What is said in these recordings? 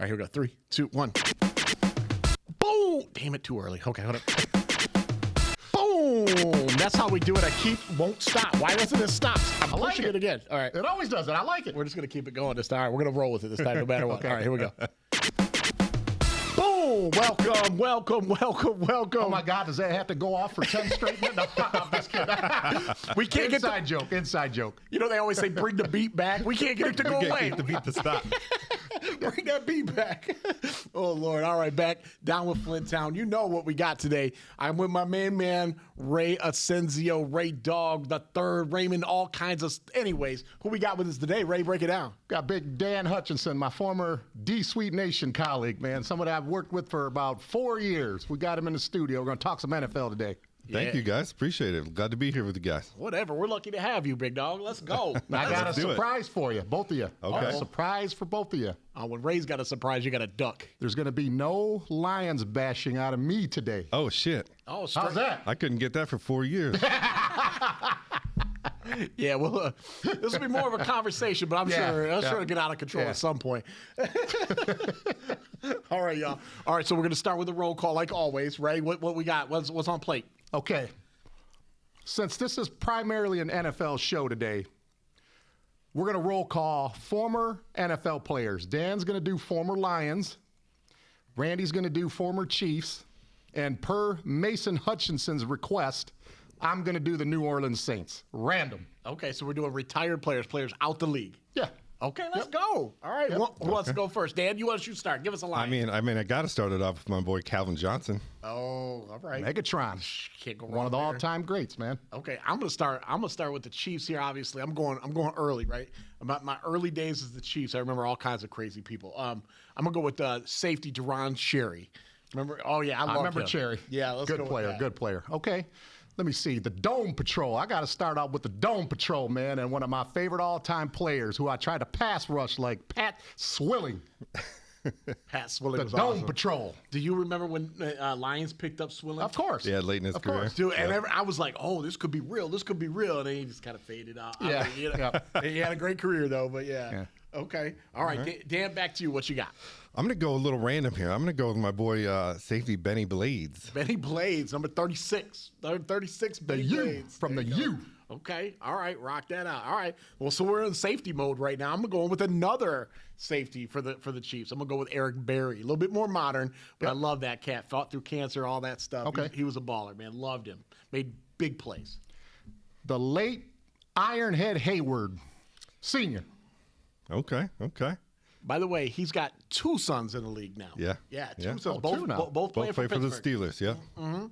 right, here we go. 3, 2, 1. Boom! Damn it, too early. Okay, hold up. Boom! That's how we do it. Won't stop. Why doesn't it stop? I'm pushing it again. All right. It always does it. I like it. We're just going to keep it going this time. All right, we're going to roll with it this time, no matter what. Okay. All right, here we go. Boom! Welcome, welcome, welcome, welcome. Oh, my God. Does that have to go off for 10 straight minutes? No, I'm just kidding. We can't Inside joke. Inside joke. You know, they always say bring the beat back. We can't get it to go away. Get the beat to stop. Bring that beat back. Oh, Lord. All right, back down with Flint Town. You know what we got today. I'm with my main man, Ray Ascensio, Ray Dog, the third, Raymond, all kinds of... Anyways, who we got with us today? Ray, break it down. Got big Dan Hutchinson, my former D-Sweet Nation colleague, man. Someone I've worked with for about 4 years. We got him in the studio. We're going to talk some NFL today. Thank you, guys. Appreciate it. Glad to be here with you guys. Whatever. We're lucky to have you, big dog. Let's go. I got a surprise for you, both of you. Okay. A surprise for both of you. When Ray's got a surprise, you got a duck. There's going to be no Lions bashing out of me today. Oh, shit. Oh, How's that? I couldn't get that for 4 years. Yeah, well, this will be more of a conversation, but I'm sure it'll get out of control at some point. All right, y'all. All right, so we're going to start with a roll call like always. Ray, what we got? What's on plate? Okay. Since this is primarily an NFL show today, we're going to roll call former NFL players. Dan's going to do former Lions. Randy's going to do former Chiefs. And per Mason Hutchinson's request, I'm going to do the New Orleans Saints. Random. Okay, so we're doing retired players out the league. Yeah. Okay, let's go. All right, who wants to go first? Dan, you want to start? Give us a line. I got to start it off with my boy Calvin Johnson. Oh, all right. Megatron. Can't go wrong One of the there. all-time greats, man. Okay, I'm gonna start with the Chiefs here. Obviously, I'm going early, right? About my early days as the Chiefs, I remember all kinds of crazy people. I'm gonna go with safety Deron Cherry. Remember? Oh yeah, I remember him. Cherry. Yeah, let's go good with player. that. Good player. Okay. Let me see. The Dome Patrol. I got to start out with the Dome Patrol, man, and one of my favorite all-time players who I tried to pass rush like Pat Swilling. Pat Swilling The was Dome awesome. Patrol. Do you remember when Lions picked up Swilling? Of course. Yeah, late in his career. Dude, and I was like, oh, this could be real. This could be real. And then he just kind of faded out. Yeah. He had a great career, though, but yeah. Okay. All right. Dan, back to you. What you got? I'm going to go a little random here. I'm going to go with my boy safety Benny Blades. Benny Blades, number 36. 36, Benny Blades. From the U. Okay. All right. Rock that out. All right. Well, so we're in safety mode right now. I'm going to go with another safety for the Chiefs. I'm going to go with Eric Berry. A little bit more modern, but I love that cat. Fought through cancer, all that stuff. Okay. He was a baller, man. Loved him. Made big plays. The late Ironhead Hayward, Sr. Okay. By the way, he's got 2 sons in the league now. Yeah. Yeah, 2 Yeah. sons. Oh, both, two now. both playing Both play for the Pittsburgh. Steelers, yeah.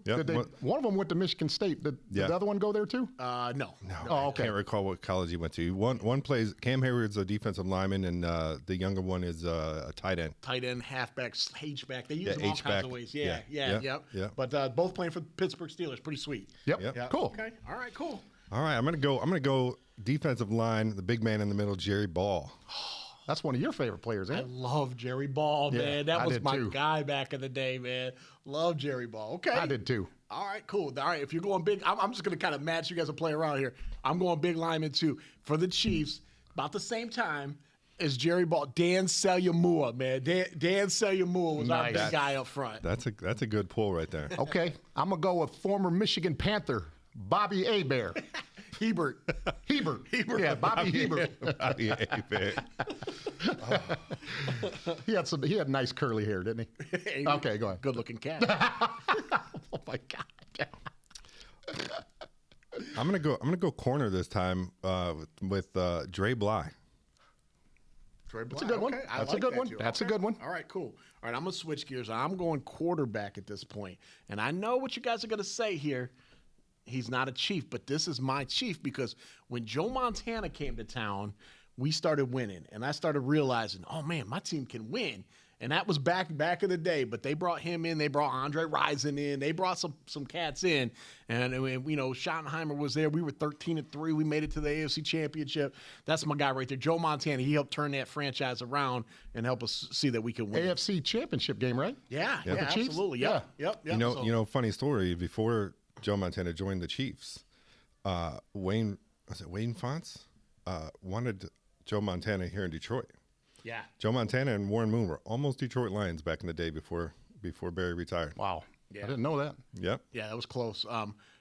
Yep. One of them went to Michigan State. Did the other one go there too? No. Oh, okay. I can't recall what college he went to. One plays, Cam Hayward's a defensive lineman, and the younger one is a tight end. Tight end, halfback, H-back. They use them all H-back. kinds of ways. Yeah. Yeah. But both playing for the Pittsburgh Steelers. Pretty sweet. Yep. Yep. Cool. Okay. All right, cool. All right, I'm gonna go defensive line, the big man in the middle, Jerry Ball. That's one of your favorite players, I eh? love Jerry Ball, Yeah, man. That I was did my too. guy back in the day, man. Love Jerry Ball. Okay. I did too. All right, cool. All right, if you're going big, I'm just going to kind of match you guys and play around here. I'm going big lineman too. For the Chiefs, about the same time as Jerry Ball, Dan Selyamua, man. Dan Selyamua was our Nice. big guy up front. That's a good pull right there. Okay. I'm going to go with former Michigan Panther, Bobby Hebert. Hebert. Yeah, Bobby Hebert. Yeah, man. He had nice curly hair, didn't he? Okay, go ahead. Good looking cat. Oh my God. I'm gonna go corner this time with Dre Bly. That's a good one. That's a good one. That's a good one. All right, cool. All right, I'm going to switch gears. I'm going quarterback at this point. And I know what you guys are going to say here. He's not a Chief, but this is my Chief because when Joe Montana came to town, we started winning. And I started realizing, oh, man, my team can win. And that was back in the day. But they brought him in. They brought Andre Rison in. They brought some cats in. And, you know, Schottenheimer was there. We were 13-3. We made it to the AFC Championship. That's my guy right there. Joe Montana, he helped turn that franchise around and help us see that we can win. AFC Championship game, right? Yeah, the Chiefs? absolutely. Yeah. Yep. You know, funny story. Before Joe Montana joined the Chiefs, Wayne Fonts wanted Joe Montana here in Detroit. Yeah. Joe Montana and Warren Moon were almost Detroit Lions back in the day before Barry retired. Wow. Yeah. I didn't know that. Yep. Yeah, that was close.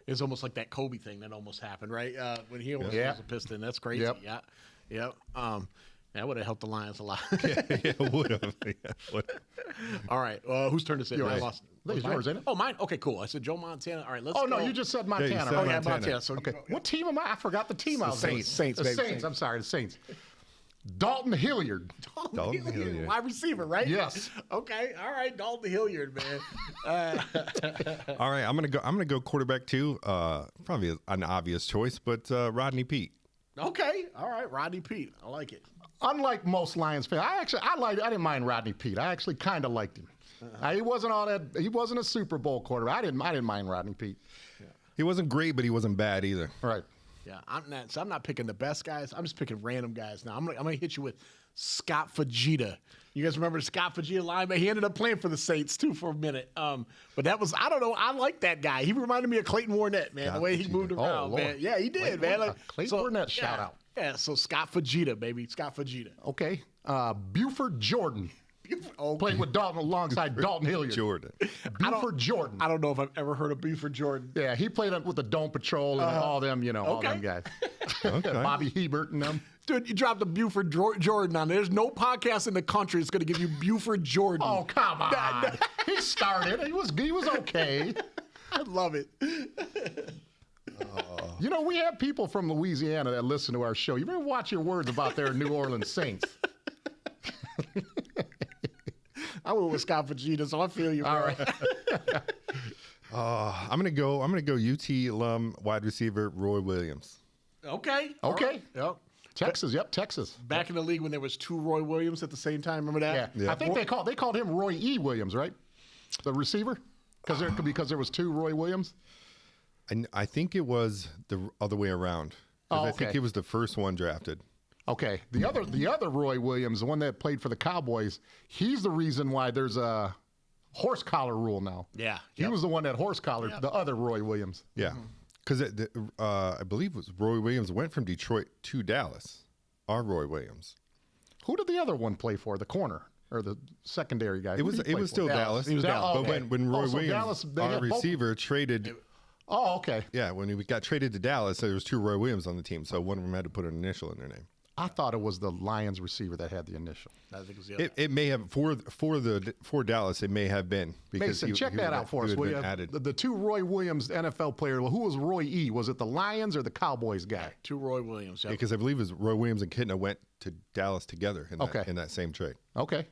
It was almost like that Kobe thing that almost happened, right? When he almost Yeah. was a Piston. That's crazy. Yep. Yeah. Yep. That would have helped the Lions a lot. Yeah, it would have. Yeah, All right. Whose turn is it? I lost. I think it's yours, ain't it? Oh, mine. Okay, cool. I said Joe Montana. All right, let's Oh, go. no, you just said Montana. said Oh, right? yeah, Montana. Montana. So Okay. What team am I? I forgot the team I was Saints. Saints, The baby. Saints. I'm sorry, the Saints. Dalton Hilliard. Dalton Hilliard. Wide receiver, right? Yes. Okay. All right. Dalton Hilliard, man. All right, I'm gonna go quarterback too. Probably an obvious choice, but Rodney Peete. Okay. All right. Rodney Peete. I like it. Unlike most Lions fans, I didn't mind Rodney Peete. I actually kind of liked him. He wasn't all that. He wasn't a Super Bowl quarterback. I didn't mind Rodney Peete. He wasn't great, but he wasn't bad either. Right. Yeah, I'm not picking the best guys. I'm just picking random guys now. I'm gonna hit you with Scott Fajita. You guys remember the Scott Fajita lineman? He ended up playing for the Saints too for a minute. But that was, I don't know. I like that guy. He reminded me of Clayton Warnett, man. Scott the way he Fajita. moved around, Lord. man. Yeah, he did, man. Clayton Warnett shout out. Yeah, so Scott Fajita, baby. Scott Fajita. Okay. Buford Jordan. Oh, Played with Dalton alongside Dalton Hilliard. Jordan. Buford Jordan. I don't know if I've ever heard of Buford Jordan. Yeah, he played with the Dome Patrol and all them, all them guys. Okay. Bobby Hebert and them. Dude, you dropped the Buford Jordan on there. There's no podcast in the country that's going to give you Buford Jordan. Oh, come on. He started. He was okay. I love it. We have people from Louisiana that listen to our show. You better watch your words about their New Orleans Saints. I went with Scott Fajita, so I feel you, bro. All right. I'm gonna go UT alum wide receiver Roy Williams. Okay. Okay. All right. Yep. Texas. Yep, Texas. Back in the league when there was two Roy Williams at the same time. Remember Yeah. that? I think they called him Roy E. Williams, right? The receiver? Because there was two Roy Williams? And I think it was the other way around. 'Cause I think okay. he was the first one drafted. Okay. The other Roy Williams, the one that played for the Cowboys, he's the reason why there's a horse collar rule now. Yeah. He was the one that horse collared the other Roy Williams. Yeah, because I believe it was Roy Williams went from Detroit to Dallas. Our Roy Williams. Who did the other one play for? The corner or the secondary guy? It was still Dallas. He was Dallas. But Okay. when Roy so Williams, Dallas, they our had both- receiver, traded. Oh, okay. Yeah, when he got traded to Dallas, there was two Roy Williams on the team, so one of them had to put an initial in their name. I thought it was the Lions receiver that had the initial. I think it was the other. It may have for Dallas. It may have been because Mason, check that out for us, will you? Added. The two Roy Williams NFL players. Who was Roy E? Was it the Lions or the Cowboys guy? Two Roy Williams. Yep. Because I believe it was Roy Williams and Kitna went to Dallas together Okay. in that same trade. Okay.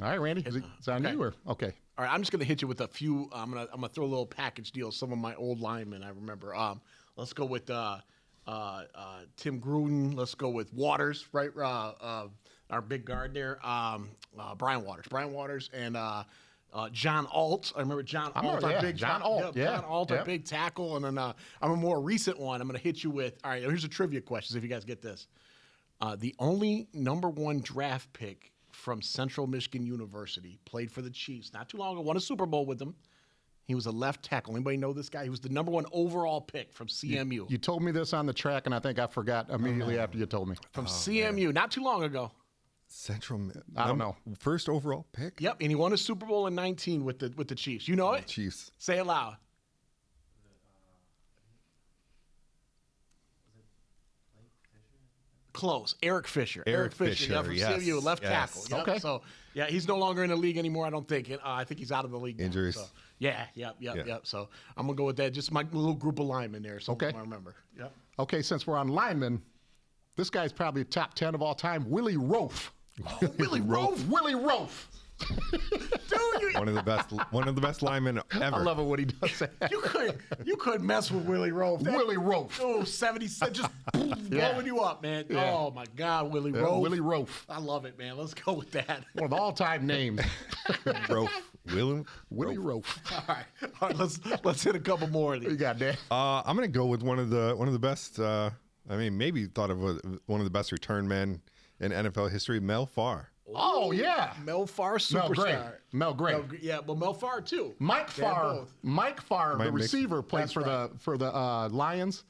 All right, Randy. It's on you or okay? All right, I'm just gonna hit you with a few. I'm gonna throw a little package deal. Some of my old linemen I remember. Let's go with Tim Gruden. Let's go with Waters, right? Our big guard there. Brian Waters, and John Alt. I remember John Alt. remember, our yeah, big John Alt, yeah, John Alt, our yep. big tackle. And then I'm a more recent one. I'm gonna hit you with. All right, here's a trivia question. See if you guys get this. The only #1 draft pick from Central Michigan University, played for the Chiefs not too long ago, won a Super Bowl with them. He was a left tackle. Anybody know this guy? He was the #1 overall pick from CMU. You told me this on the track, and I think I forgot immediately after you told me. From CMU, not too long ago. I don't know. First overall pick. Yep, and he won a Super Bowl in 19 with the Chiefs. You know it? Chiefs. Say it loud. Close. Eric Fisher. Eric Yeah, Fisher, from yes, CMU, left yes. tackle. Yep. Okay. So, yeah, he's no longer in the league anymore, I don't think. I think he's out of the league now. Injuries. So, yeah. So, I'm going to go with that. Just my little group of linemen there. So Okay. I remember. Yep. Okay, since we're on linemen, this guy's probably top 10 of all time. Willie Roaf. Oh, Willie Roaf. Willie Roaf. Dude, One of the best linemen ever. I love it when he does that. you couldn't mess with Willie Roaf. Willie Roaf. Oh, 70 cents, just blowing you up, man. Yeah. Oh, my God, Willie Roaf. Willie Roaf. I love it, man. Let's go with that. One of the all-time names. Roaf. Willie Roaf. All right, let's hit a couple more of You these. got that? I'm gonna go with one of the best. Maybe thought of one of the best return men in NFL history, Mel Farr. Oh, yeah. Mel Farr, Mel Gray. superstar. Mel Gray. Yeah, but Mel Farr, too. Mike Yeah, Farr. both. Mike Farr, the Mike Mixon. receiver, played That's for the Lions.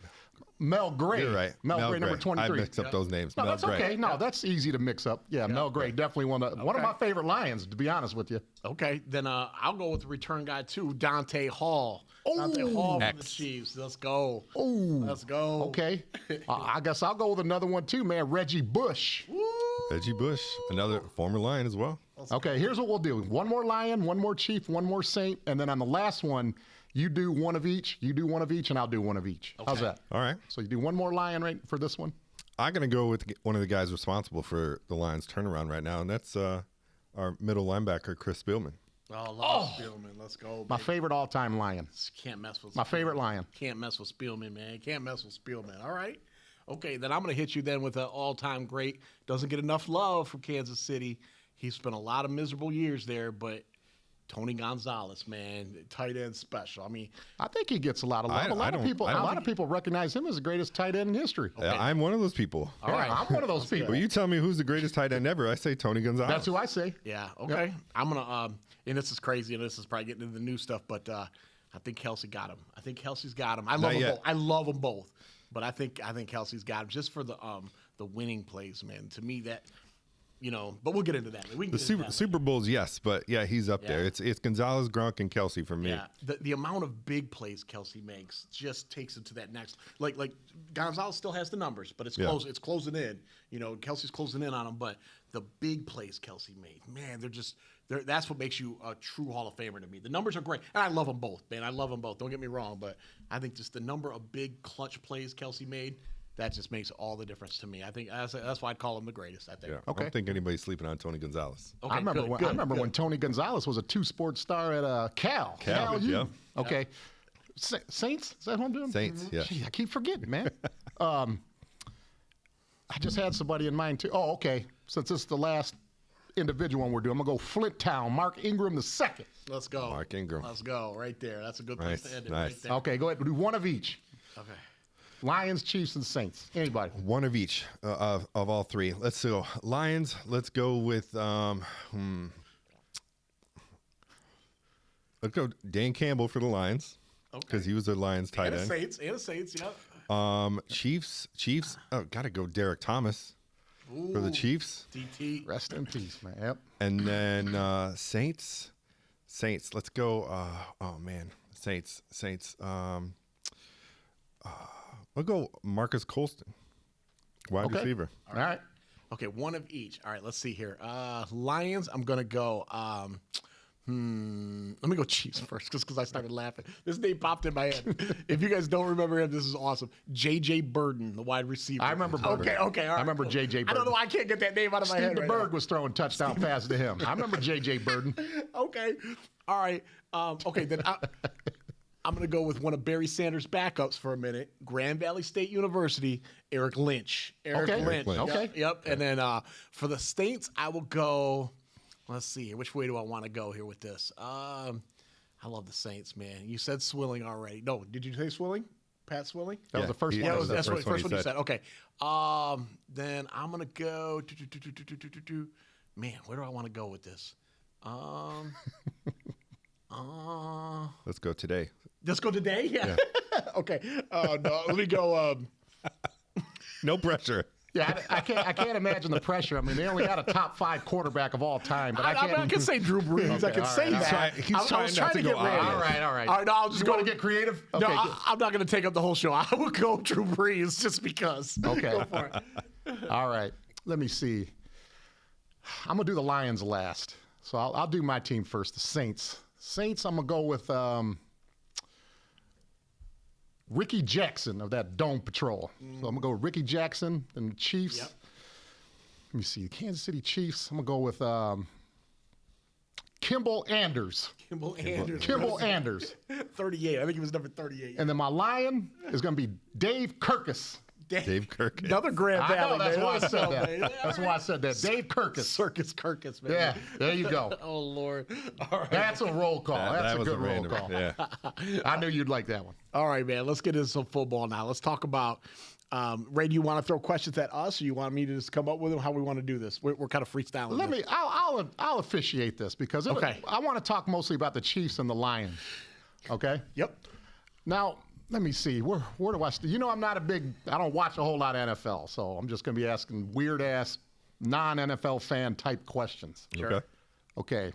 Mel Gray. You're right. Mel Gray, number I 23. mixed up those names. No, Mel that's Gray. okay. No, that's easy to mix up. Yeah, Mel Gray, definitely one of my favorite Lions, to be honest with you. Okay, then I'll go with the return guy too, Dante Hall. Dante Hall from the Chiefs. Let's go. Oh, Let's go. okay. I guess I'll go with another one too, man. Reggie Bush. Reggie Bush, another former Lion as well. Okay, here's what we'll do. One more Lion, one more Chief, one more Saint, and then on the last one, you do one of each, and I'll do one of each. How's that? All right. So you do one more Lion right for this one? I'm going to go with one of the guys responsible for the Lions' turnaround right now, and that's our middle linebacker, Chris Spielman. Oh, Spielman. Let's go. My baby. favorite all-time Lion. Can't mess with My Spielman. favorite Lion. Can't mess with Spielman, man. Can't mess with Spielman. All right. Okay, then I'm going to hit you then with an all-time great. Doesn't get enough love from Kansas City. He spent a lot of miserable years there, but Tony Gonzalez, man, tight end special. I mean, I think he gets a lot of love. A lot of people recognize him as the greatest tight end in history. Yeah, I'm one of those people. All right, I'm one of those people. Well, you tell me who's the greatest tight end ever. I say Tony Gonzalez. That's who I say. yeah, okay. I'm going to, and this is crazy, and this is probably getting into the new stuff, but I think Kelsey got him. I think Kelsey's got him. I love them both. I love them both, but I think Kelsey's got him just for the winning plays, man. To me, that. But we'll get into that. We can The Super Bowls, yes, but yeah, he's up there. It's Gonzalez, Gronk, and Kelsey for me. Yeah, the amount of big plays Kelsey makes just takes it to that next. Like Gonzalez still has the numbers, but it's close. It's closing in. Kelsey's closing in on him, but the big plays Kelsey made, man, that's what makes you a true Hall of Famer to me. The numbers are great, and I love them both, man. I love them both. Don't get me wrong, but I think just the number of big clutch plays Kelsey made. That just makes all the difference to me. I think that's why I'd call him the greatest. I think. Yeah, I don't think anybody's sleeping on Tony Gonzalez. Okay, I remember when Tony Gonzalez was a two-sport star at Cal. Cal, U. yeah. Okay. Saints? Is that who I'm doing? Saints, yeah. Gee, I keep forgetting, man. I just had somebody in mind, too. Oh, okay. Since this is the last individual one we're doing, I'm going to go Flint Town, Mark Ingram II. Let's go. Mark Ingram. Let's go. Right there. That's a good place to end it. Nice. Right there. Okay, go ahead. We'll do one of each. Okay. Lions, Chiefs, and Saints. Anybody? One of each of all three. Let's go Lions. Let's go with let's go Dan Campbell for the Lions because he was the Lions tight end. And the Saints, yeah. Chiefs. Oh, gotta go Derek Thomas for the Chiefs. DT. Rest in peace, man. Yep. And then Saints. Let's go. Oh man, Saints. We'll go Marcus Colston, wide receiver. All right. Okay, one of each. All right, let's see here. Lions, I'm going to go. Let me go Chiefs first because I started laughing. This name popped in my head. If you guys don't remember him, this is awesome. J.J. Burden, the wide receiver. I remember Burden. Okay, all right. I remember J.J. Burden. I don't know why I can't get that name out of my head Steve right DeBerg was throwing touchdown passes to him. I remember J.J. Burden. Okay. All right. Okay, then I'm going to go with one of Barry Sanders' backups for a minute. Grand Valley State University, Eric Lynch. Eric Lynch. Okay. Yep. And then for the Saints, I will go. Let's see here. Which way do I want to go here with this? I love the Saints, man. You said Swilling already. No, did you say Swilling? Pat Swilling? That was the first one. Yeah, was the that's the first first one one he you said. said. Okay. Then I'm going to go. Man, where do I want to go with this? Let's go today. Let's go today? Yeah. Okay. No, let me go. No pressure. Yeah, I can't imagine the pressure. I mean, they only got a top 5 quarterback of all time, but I can't. I can say Drew Brees. Okay, I can all say right. that. He's trying was not to get go rid of obvious. it. All right. All right, no, I'll just You go. want to get creative? No, Okay, I'm not going to take up the whole show. I will go Drew Brees just because. Okay. Go for it. all right. Let me see. I'm gonna do the Lions last, so I'll do my team first. The Saints. Saints. I'm gonna go with Ricky Jackson of that Dome Patrol. So I'm gonna go with Ricky Jackson and the Chiefs. Yep. Let me see. Kansas City Chiefs. I'm gonna go with Kimball Anders. Kimball Andrews. Kimball Anders. 38. I think he was number 38. And then my Lion is gonna be Dave Kirkus. Dave Kirk. Another Grand I Valley. know, that's man. why I said that. Man. That's why I said that. Dave Kirkus. Circus Kirkus, man. Yeah, there you go. Oh, Lord. All right. That's a roll call. That's that a was good roll random. call. Yeah. I knew you'd like that one. All right, man. Let's get into some football now. Let's talk about. Ray, do you want to throw questions at us, or you want me to just come up with them? How we want to do this? We're kind of freestyling. Let this. me. I'll officiate this because I want to talk mostly about the Chiefs and the Lions. Okay. Yep. Now, Let me see. Where do I? I'm not I don't watch a whole lot of NFL, so I'm just going to be asking weird ass non-NFL fan type questions. Okay. Okay.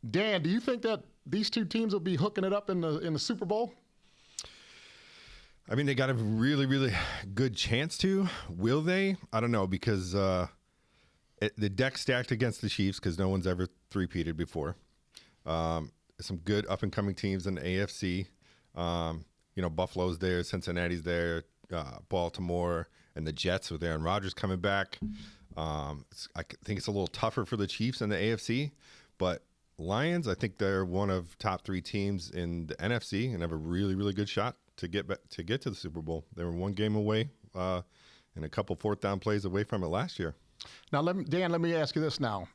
Dan, do you think that these two teams will be hooking it up in the Super Bowl? I mean, they got a really, really good chance to. Will they? I don't know, because the deck's stacked against the Chiefs because no one's ever three-peated before. Some good up-and-coming teams in the AFC. Buffalo's there, Cincinnati's there, Baltimore, and the Jets with Aaron Rodgers coming back. I think it's a little tougher for the Chiefs in the AFC, but Lions, I think they're one of top 3 teams in the NFC and have a really, really good shot to get to the Super Bowl. They were one game away and a couple fourth down plays away from it last year. Now, Dan, let me ask you this now.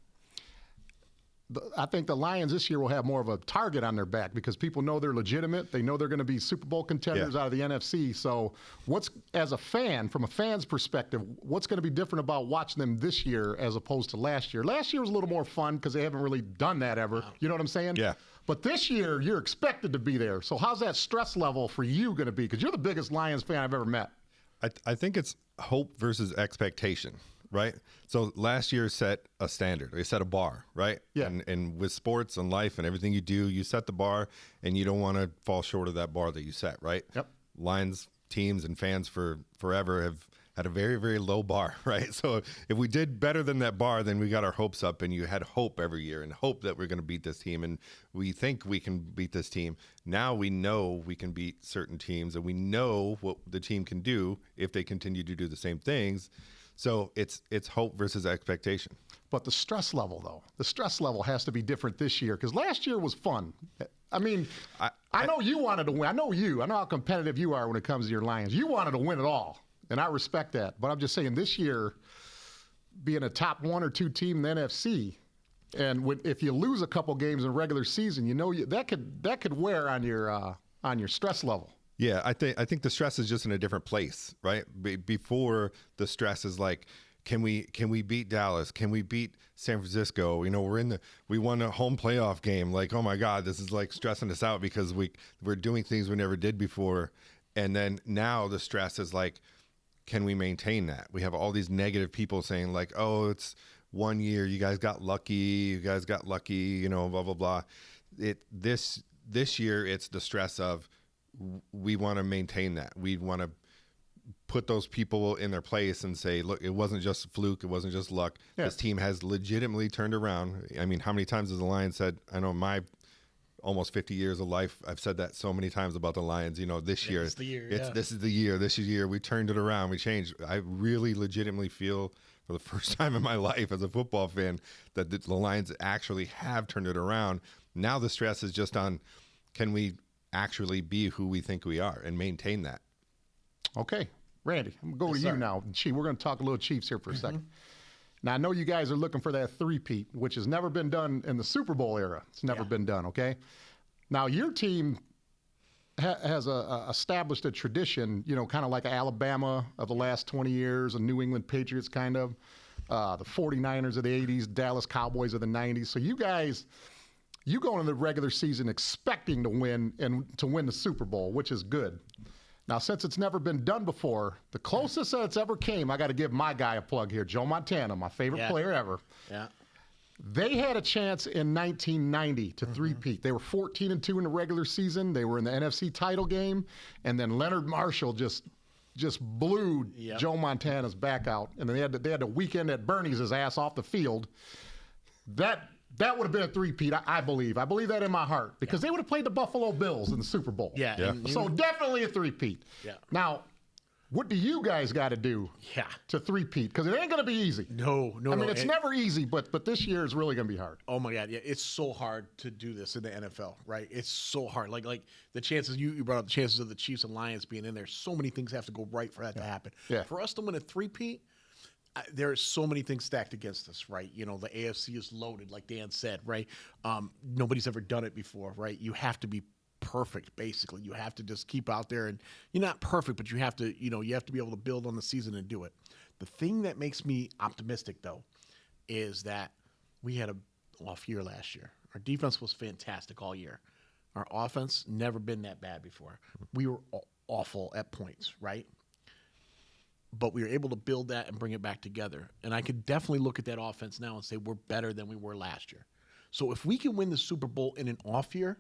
I think the Lions this year will have more of a target on their back because people know they're legitimate. They know they're going to be Super Bowl contenders out of the NFC. So as a fan, from a fan's perspective, what's going to be different about watching them this year as opposed to last year? Last year was a little more fun because they haven't really done that ever. You know what I'm saying? Yeah. But this year, you're expected to be there. So how's that stress level for you going to be? Because you're the biggest Lions fan I've ever met. I think it's hope versus expectation, right? So last year set a standard. They set a bar, right? Yeah. And with sports and life and everything you do, you set the bar, and you don't want to fall short of that bar that you set, right? Yep. Lions teams and fans for forever have had a very, very low bar, right? So if we did better than that bar, then we got our hopes up, and you had hope every year and hope that we're going to beat this team, and we think we can beat this team. Now we know we can beat certain teams, and we know what the team can do if they continue to do the same things. So it's hope versus expectation. But the stress level, though, has to be different this year because last year was fun. I mean, I know you wanted to win. I know how competitive you are when it comes to your Lions. You wanted to win it all, and I respect that. But I'm just saying this year, being a top 1 or 2 team in the NFC, and if you lose a couple games in regular season, that could wear on your stress level. Yeah, I think the stress is just in a different place, right? Before, the stress is like, can we beat Dallas? Can we beat San Francisco? We won a home playoff game. Like, oh my God, this is like stressing us out because we're doing things we never did before. And then now the stress is like, can we maintain that? We have all these negative people saying like, oh, it's 1 year, you guys got lucky, blah blah blah. This year it's the stress of, we want to maintain that. We want to put those people in their place and say, look, it wasn't just a fluke. It wasn't just luck. Yeah. This team has legitimately turned around. I mean, how many times has the Lions said, I know my almost 50 years of life, I've said that so many times about the Lions, this year. This is the year. This year. We turned it around. We changed. I really legitimately feel for the first time in my life as a football fan that the Lions actually have turned it around. Now the stress is just on, can we actually be who we think we are and maintain that? Okay. Randy, I'm going to go to you now. We're going to talk a little Chiefs here for a second. Now, I know you guys are looking for that three-peat, which has never been done in the Super Bowl era. It's never been done, okay? Now, your team has established a tradition, kind of like Alabama of the last 20 years, a New England Patriots kind of, the 49ers of the 80s, Dallas Cowboys of the 90s. So you guys, you go into the regular season expecting to win and to win the Super Bowl, which is good. Now, since it's never been done before, the closest that it's ever came, I got to give my guy a plug here, Joe Montana, my favorite player ever. Yeah. They had a chance in 1990 to three-peat. They were 14-2 in the regular season. They were in the NFC title game, and then Leonard Marshall just blew Joe Montana's back out, and then they had a weekend at Bernie's his ass off the field. That would have been a three-peat, I believe. I believe that in my heart because they would have played the Buffalo Bills in the Super Bowl. Yeah. So definitely a three-peat. Yeah. Now, what do you guys got to do to three-peat? Because it ain't going to be easy. No. I mean, it's never easy, but this year is really going to be hard. Oh, my God. Yeah, it's so hard to do this in the NFL, right? It's so hard. Like the chances, you brought up the chances of the Chiefs and Lions being in there. So many things have to go right for that to happen. Yeah. For us to win a three-peat, there are so many things stacked against us, right? The AFC is loaded, like Dan said, right? Nobody's ever done it before, right? You have to be perfect, basically. You have to just keep out there, and you're not perfect, but you have to, you have to be able to build on the season and do it. The thing that makes me optimistic, though, is that we had a off year last year. Our defense was fantastic all year. our offense never been that bad before. We were awful at points, right? But we were able to build that and bring it back together. And I could definitely look at that offense now and say we're better than we were last year. So if we can win the Super Bowl in an off year,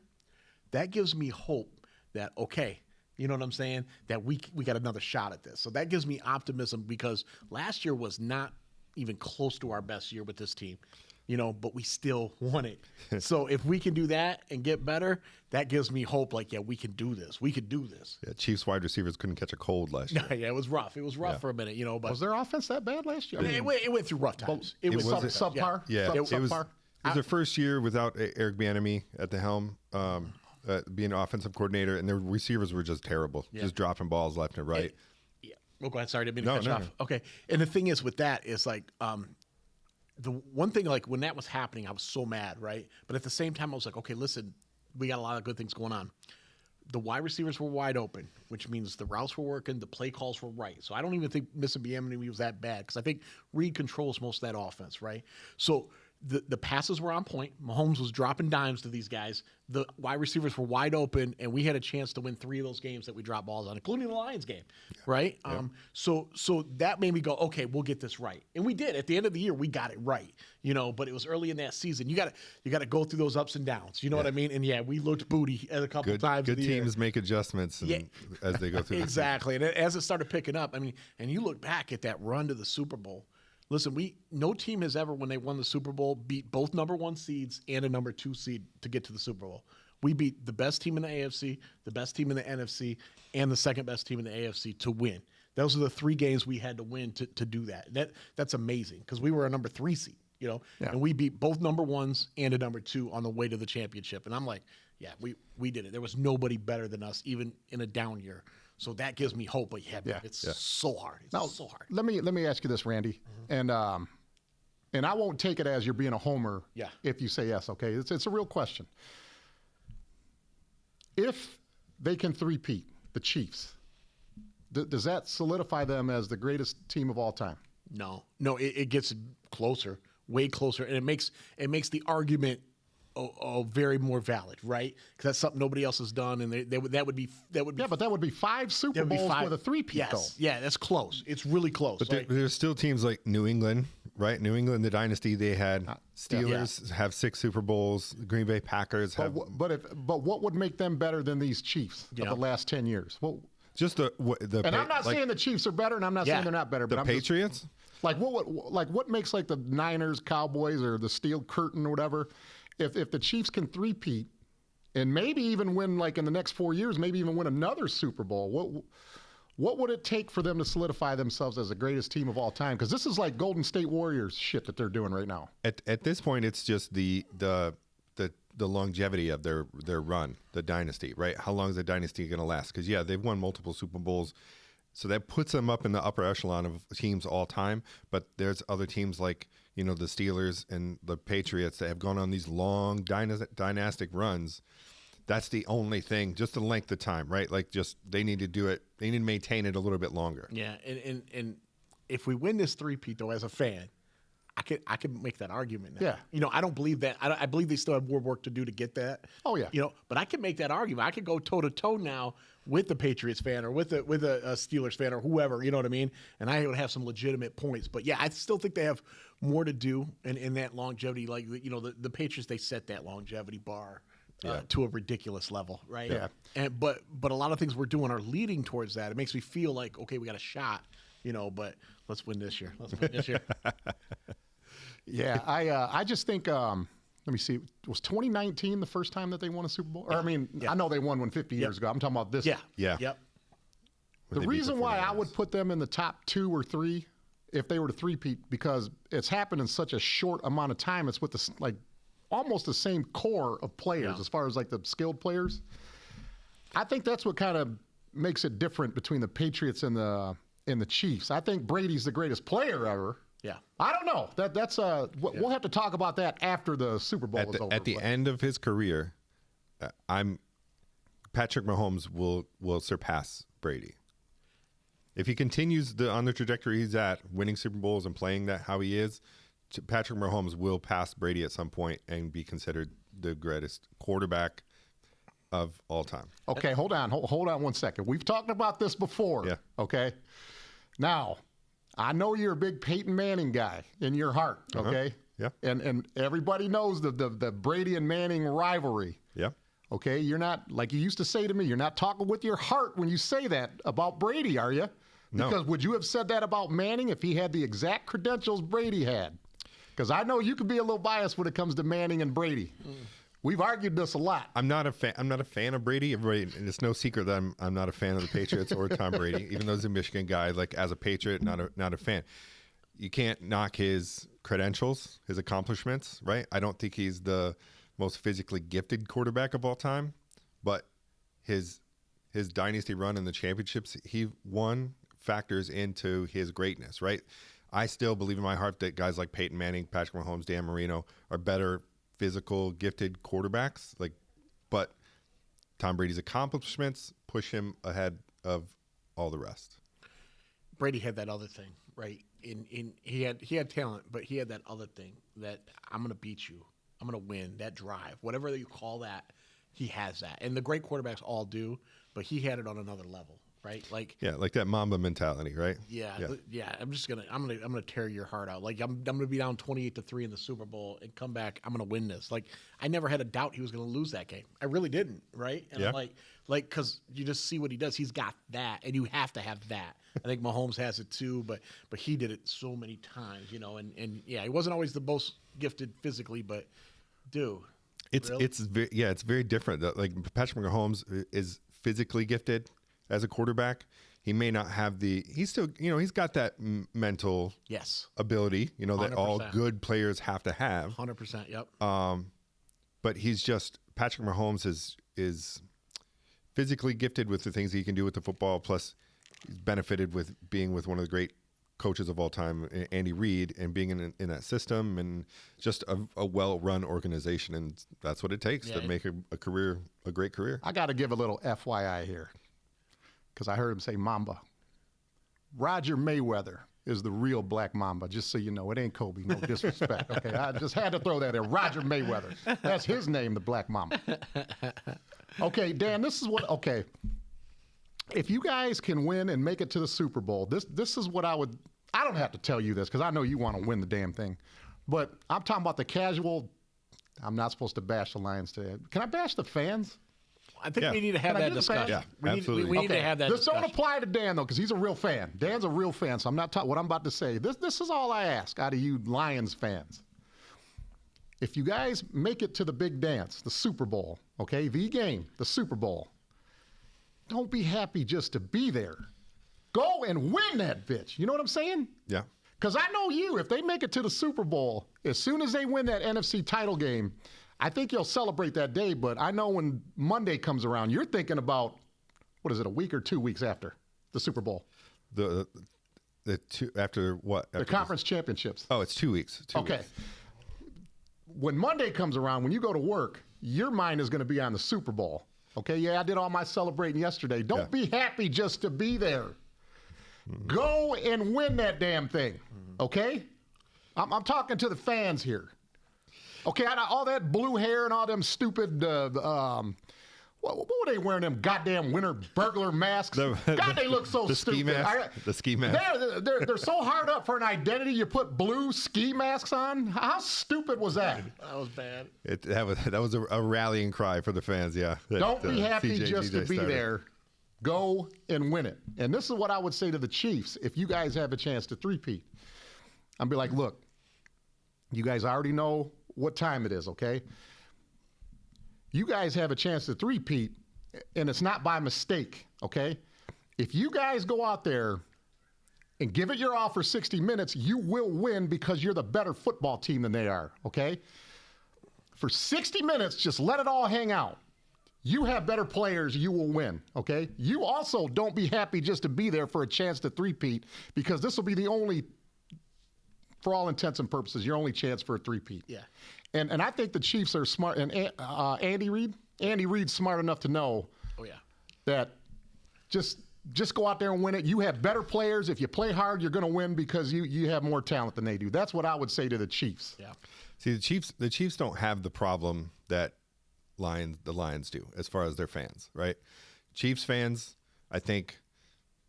that gives me hope that, okay, you know what I'm saying, that we got another shot at this. So that gives me optimism because last year was not even close to our best year with this team, you know, but we still won it. So if we can do that and get better, that gives me hope like, yeah, we can do this. We can do this. Yeah, Chiefs wide receivers couldn't catch a cold last year. Yeah, it was rough. It was rough for a minute, you know. But Was their offense that bad last year? it went through rough times. It was subpar. Yeah, it was subpar. their first year without Eric Bieniemy at the helm, being an offensive coordinator, and their receivers were just terrible, just dropping balls left and right. Yeah. Oh, go ahead. Sorry, didn't mean to cut you off. No. Okay. And the thing is with that is like the one thing, like when that was happening, I was so mad, right? But at the same time, I was like, okay, listen, we got a lot of good things going on. The wide receivers were wide open, which means the routes were working, the play calls were right. So I don't even think missing Bieniemy was that bad because I think Reed controls most of that offense, right? So the passes were on point. Mahomes was dropping dimes to these guys. The wide receivers were wide open, and we had a chance to win 3 of those games that we dropped balls on, including the Lions game, right? So that made me go, okay, we'll get this right, and we did. At the end of the year, we got it right, you know. But it was early in that season. You got to go through those ups and downs. You know what I mean? And yeah, we looked booty a couple times. Good teams make adjustments as they go through. Exactly, and as it started picking up, I mean, and you look back at that run to the Super Bowl. Listen, no team has ever, when they won the Super Bowl, beat both number 1 seeds and a number 2 seed to get to the Super Bowl. We beat the best team in the AFC, the best team in the NFC, and the second best team in the AFC to win. Those are the 3 games we had to win to do that. That's amazing because we were a number 3 seed, you know, and we beat both number 1s and a number 2 on the way to the championship. And I'm like, yeah, we did it. There was nobody better than us, even in a down year. So that gives me hope. But it's so hard. It's so hard. Let me ask you this, Randy, and I won't take it as you're being a homer. If you say yes, okay. It's a real question. If they can three-peat the Chiefs, does that solidify them as the greatest team of all time? No, it gets closer, way closer, and it makes the argument very more valid, right? Because that's something nobody else has done, and that would be yeah, but that would be 5 Super Bowls with a three-peat. Yes, yeah, that's close. It's really close. But there's still teams like New England, right? New England, the dynasty, they had Steelers have 6 Super Bowls. Green Bay Packers have. But what would make them better than these Chiefs of the last 10 years? Well, just the and I'm not saying the Chiefs are better, and I'm not saying they're not better. But the Patriots. What makes like the Niners, Cowboys, or the Steel Curtain or whatever? If the Chiefs can three-peat and maybe even win, like in the next 4 years, maybe even win another Super Bowl, what would it take for them to solidify themselves as the greatest team of all time? Because this is like Golden State Warriors shit that they're doing right now. At this point, it's just the longevity of their run, the dynasty, right? How long is the dynasty going to last? Because they've won multiple Super Bowls. So that puts them up in the upper echelon of teams all time. But there's other teams like, the Steelers and the Patriots that have gone on these long dynastic runs. That's the only thing, just the length of time, right? Like just they need to do it. They need to maintain it a little bit longer. Yeah, and if we win this three-peat, though, as a fan, I could make that argument now. Yeah. I don't believe that. I believe they still have more work to do to get that. Oh, yeah. But I can make that argument. I could go toe-to-toe now with the Patriots fan or with a Steelers fan or whoever, you know what I mean? And I would have some legitimate points. But, yeah, I still think they have more to do in that longevity. Like, the Patriots, they set that longevity bar to a ridiculous level, right? Yeah. But a lot of things we're doing are leading towards that. It makes me feel like, okay, we got a shot, but let's win this year. Yeah, I just think, let me see, was 2019 the first time that they won a Super Bowl? Or, I know they won one 50 years ago. I'm talking about this. Yeah. Yep. The reason why I would put them in the top 2 or 3 if they were to three-peat, because it's happened in such a short amount of time. It's with almost the same core of players as far as like the skilled players. I think that's what kind of makes it different between the Patriots and the Chiefs. I think Brady's the greatest player ever. Yeah. I don't know. That's we'll have to talk about that after the Super Bowl is over. At the end of his career, Patrick Mahomes will surpass Brady. If he continues on the trajectory he's at, winning Super Bowls and playing that how he is, Patrick Mahomes will pass Brady at some point and be considered the greatest quarterback of all time. Okay, hold on 1 second. We've talked about this before. Yeah. Okay. Now, I know you're a big Peyton Manning guy in your heart. Okay. Yeah. And everybody knows the Brady and Manning rivalry. Yeah. Okay, you're not, like you used to say to me, you're not talking with your heart when you say that about Brady, are you? No. Because would you have said that about Manning if he had the exact credentials Brady had? Because I know you can be a little biased when it comes to Manning and Brady. We've argued this a lot. I'm not a fan of Brady. Everybody, and it's no secret that I'm not a fan of the Patriots or Tom Brady, even though he's a Michigan guy. Like, as a Patriot, not a fan. You can't knock his credentials, his accomplishments, right? I don't think he's the most physically gifted quarterback of all time, but his dynasty run and the championships he won factors into his greatness, right? I still believe in my heart that guys like Peyton Manning, Patrick Mahomes, Dan Marino are better physical gifted quarterbacks, but Tom Brady's accomplishments push him ahead of all the rest. Brady had that other thing, right? He had talent, but he had that other thing that I'm going to beat you. I'm going to win, that drive. Whatever you call that, he has that. And the great quarterbacks all do, but he had it on another level, right? Like, yeah, like that Mamba mentality, right? Yeah. I'm gonna tear your heart out. Like, I'm gonna be down 28-3 in the Super Bowl and come back. I'm gonna win this. Like, I never had a doubt he was gonna lose that game. I really didn't, right? And yeah. I'm like, because you just see what he does. He's got that, and you have to have that. I think Mahomes has it too, but he did it so many times, and yeah, he wasn't always the most gifted physically, but dude. It's very different. Like, Patrick Mahomes is physically gifted as a quarterback. He may not have he's still, he's got that mental ability, that 100%. all good players have to have. 100%, yep. But Patrick Mahomes is physically gifted with the things he can do with the football. Plus, he's benefited with being with one of the great coaches of all time, Andy Reid, and being in that system, and just a well-run organization. And that's what it takes to make a great career. I got to give a little FYI here, because I heard him say Mamba. Roger Mayweather is the real Black Mamba, just so you know. It ain't Kobe, no disrespect. Okay, I just had to throw that in. Roger Mayweather. That's his name, the Black Mamba. Okay, Dan, okay. If you guys can win and make it to the Super Bowl, this is what I don't have to tell you this, because I know you want to win the damn thing. But I'm talking about the casual. I'm not supposed to bash the Lions today. Can I bash the fans? I think we need to have that discussion. Yeah, absolutely. We need to have that discussion. This don't apply to Dan, though, because he's a real fan. Dan's a real fan, so I'm not what I'm about to say. This is all I ask out of you Lions fans. If you guys make it to the big dance, the Super Bowl, okay, the game, the Super Bowl, don't be happy just to be there. Go and win that bitch. You know what I'm saying? Yeah. Because I know you, if they make it to the Super Bowl, as soon as they win that NFC title game, I think you'll celebrate that day. But I know when Monday comes around, you're thinking about, what is it, a week or 2 weeks after the Super Bowl? After what? The conference championships. Oh, it's 2 weeks. Okay. Weeks. When Monday comes around, when you go to work, your mind is going to be on the Super Bowl. Okay, yeah, I did all my celebrating yesterday. Don't be happy just to be there. Go and win that damn thing, okay? I'm talking to the fans here. Okay, all that blue hair and all them stupid, what were they wearing, them goddamn winter burglar masks? God, they look so stupid. Ski mask, the ski mask. They're so hard up for an identity, you put blue ski masks on? How stupid was that? That was bad. That was a rallying cry for the fans, yeah. Don't be happy just to be there. Go and win it. And this is what I would say to the Chiefs if you guys have a chance to three-peat. I'd be like, look, you guys already know what time it is, okay? You guys have a chance to three-peat, and it's not by mistake, okay? If you guys go out there and give it your all for 60 minutes, you will win because you're the better football team than they are, okay? For 60 minutes, just let it all hang out. You have better players, you will win, okay? You also don't be happy just to be there for a chance to three-peat, because this will be the only, for all intents and purposes, your only chance for a three-peat. Yeah. And I think the Chiefs are smart. And Andy Reid's smart enough to know that just go out there and win it. You have better players. If you play hard, you're going to win because you have more talent than they do. That's what I would say to the Chiefs. Yeah. See, the Chiefs don't have the problem that the Lions do as far as their fans, right? Chiefs fans, I think,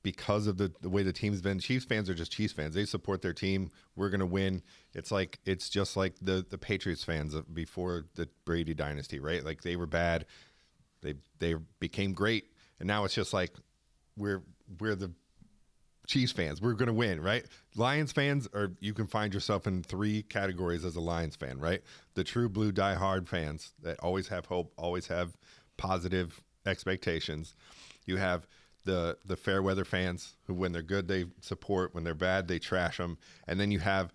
because of the way the team's been, Chiefs fans are just Chiefs fans. They support their team. We're gonna win. It's just like the Patriots fans before the Brady dynasty, right? Like they were bad, they became great, and now it's just like we're the Chiefs fans. We're gonna win, right? Lions fans you can find yourself in 3 categories as a Lions fan, right? The true blue diehard fans that always have hope, always have positive expectations. You have the fair weather fans who, when they're good, they support. When they're bad, they trash them. And then you have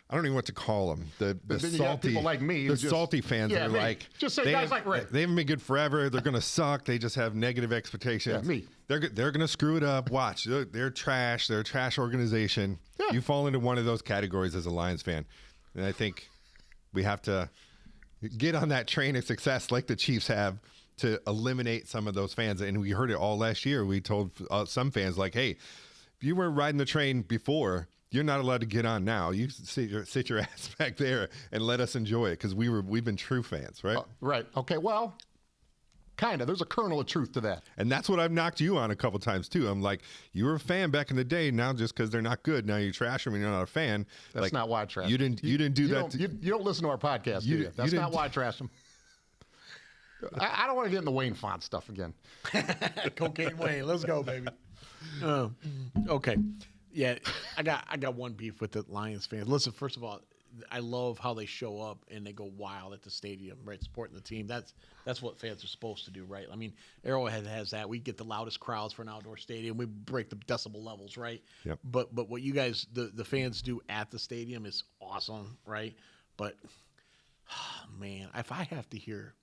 I don't even know what to call them. The salty people like me, the salty fans that are like, just say guys like Ray. They haven't been good forever. They're gonna suck. They just have negative expectations. Yeah, me. They're gonna screw it up. Watch. They're trash. They're a trash organization. Yeah. You fall into one of those categories as a Lions fan, and I think we have to get on that train of success like the Chiefs have, to eliminate some of those fans. And we heard it all last year. We told some fans, like, hey, if you weren't riding the train before, you're not allowed to get on now. You sit your ass back there and let us enjoy it, because we've been true fans, right? Right. Okay, well, kind of. There's a kernel of truth to that. And that's what I've knocked you on a couple times, too. I'm like, you were a fan back in the day. Now, just because they're not good, now you trash them and you're not a fan. That's like, not why I trash you didn't do that. You don't listen to our podcast, do you? That's not why I trash them. I don't want to get in the Wayne font stuff again. Cocaine Wayne, let's go, baby. Okay, yeah, I got one beef with the Lions fans. Listen, first of all, I love how they show up and they go wild at the stadium, right, supporting the team. That's what fans are supposed to do, right? I mean, Arrowhead has that. We get the loudest crowds for an outdoor stadium. We break the decibel levels, right? Yep. But what you guys, the fans do at the stadium is awesome, right? But man, if I have to hear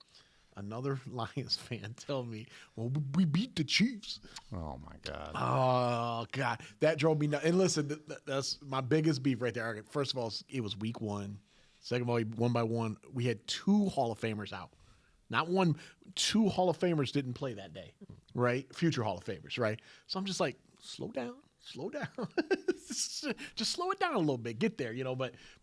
another Lions fan tell me, well, we beat the Chiefs. Oh, my God. Oh, God. That drove me nuts. And listen, that's my biggest beef right there. First of all, it was week 1. Second of all, one by one, we had 2 Hall of Famers out. Not one, 2 Hall of Famers didn't play that day, right? Future Hall of Famers, right? So I'm just like, slow down. Just slow it down a little bit. Get there,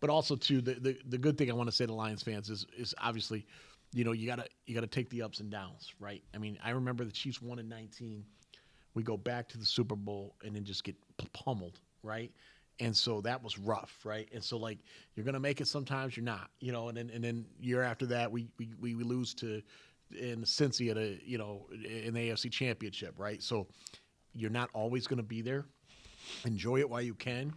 But also, too, the good thing I want to say to Lions fans is obviously, you gotta take the ups and downs, right? I mean, I remember the Chiefs won in 19. We go back to the Super Bowl and then just get pummeled, right? And so that was rough, right? And so, like, you're gonna make it sometimes, you're not, And then year after that, we lose to in Cincy at in the AFC Championship, right? So you're not always gonna be there. Enjoy it while you can,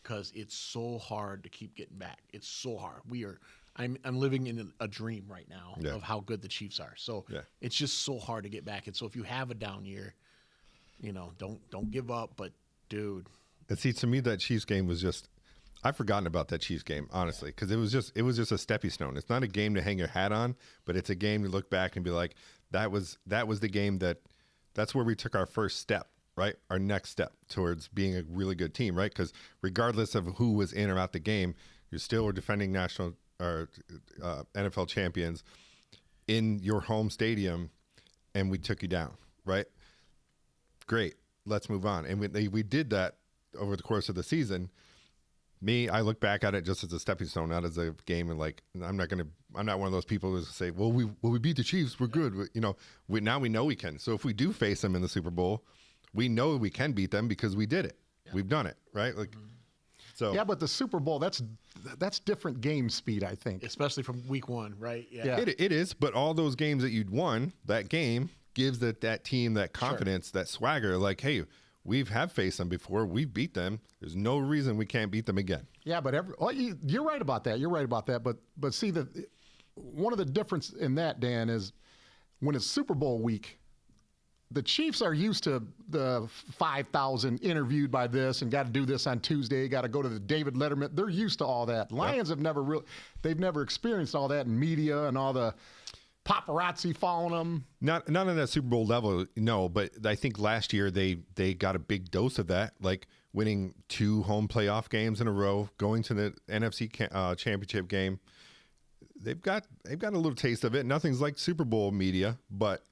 because it's so hard to keep getting back. It's so hard. I'm living in a dream right now of how good the Chiefs are. So it's just so hard to get back. And so if you have a down year, don't give up. But dude, and see, to me, that Chiefs game was just, I've forgotten about that Chiefs game, honestly, because it was just a stepping stone. It's not a game to hang your hat on, but it's a game to look back and be like, that was the game that's where we took our first step, right? Our next step towards being a really good team, right? Because regardless of who was in or out the game, you still were defending national or NFL champions in your home stadium, and we took you down, right? Great, let's move on. And we did that over the course of the season. I look back at it just as a stepping stone, not as a game. And like, I'm not one of those people who say, well, we beat the Chiefs, we're good. Now we know we can. So if we do face them in the Super Bowl, we know we can beat them because we did it. Yeah. We've done it, right? Like. So. Yeah, but the Super Bowl, that's different game speed, I think. Especially from week 1, right? Yeah. It is, but all those games that you'd won, that game gives that team that confidence, that swagger, like, hey, we've faced them before, we've beat them. There's no reason we can't beat them again. Yeah, but you're right about that. But see, one of the difference in that, Dan, is when it's Super Bowl week, the Chiefs are used to the 5,000 interviewed by this and got to do this on Tuesday, got to go to the David Letterman. They're used to all that. Lions have they've never experienced all that in media and all the paparazzi following them. Not on that Super Bowl level, no, but I think last year they got a big dose of that, like winning 2 home playoff games in a row, going to the NFC championship game. They've got a little taste of it. Nothing's like Super Bowl media, but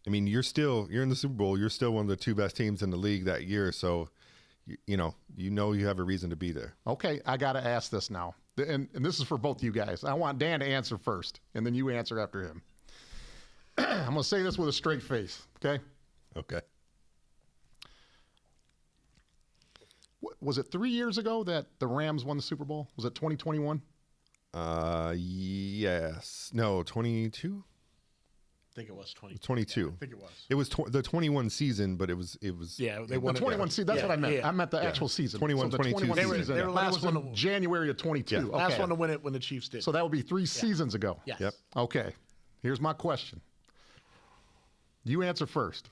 I mean, you're in the Super Bowl. You're still one of the 2 best teams in the league that year. So, you have a reason to be there. Okay, I got to ask this now. and this is for both you guys. I want Dan to answer first, and then you answer after him. I'm going to say this with a straight face, okay? Okay. Was it 3 years ago that the Rams won the Super Bowl? Was it 2021? Yes. No, 22? I think it was 22. 22. Yeah, I think it was. It was the 21 season, but it was. Yeah, they The won 21 season. That's what I meant. Yeah. I meant the actual season. 21, so the 22 21 season. season. They were But it last was one in to- January of 22. Yeah. Okay. Last one to win it when the Chiefs did. So that would be 3 seasons ago. Yes. Yep. Okay. Here's my question. You answer first.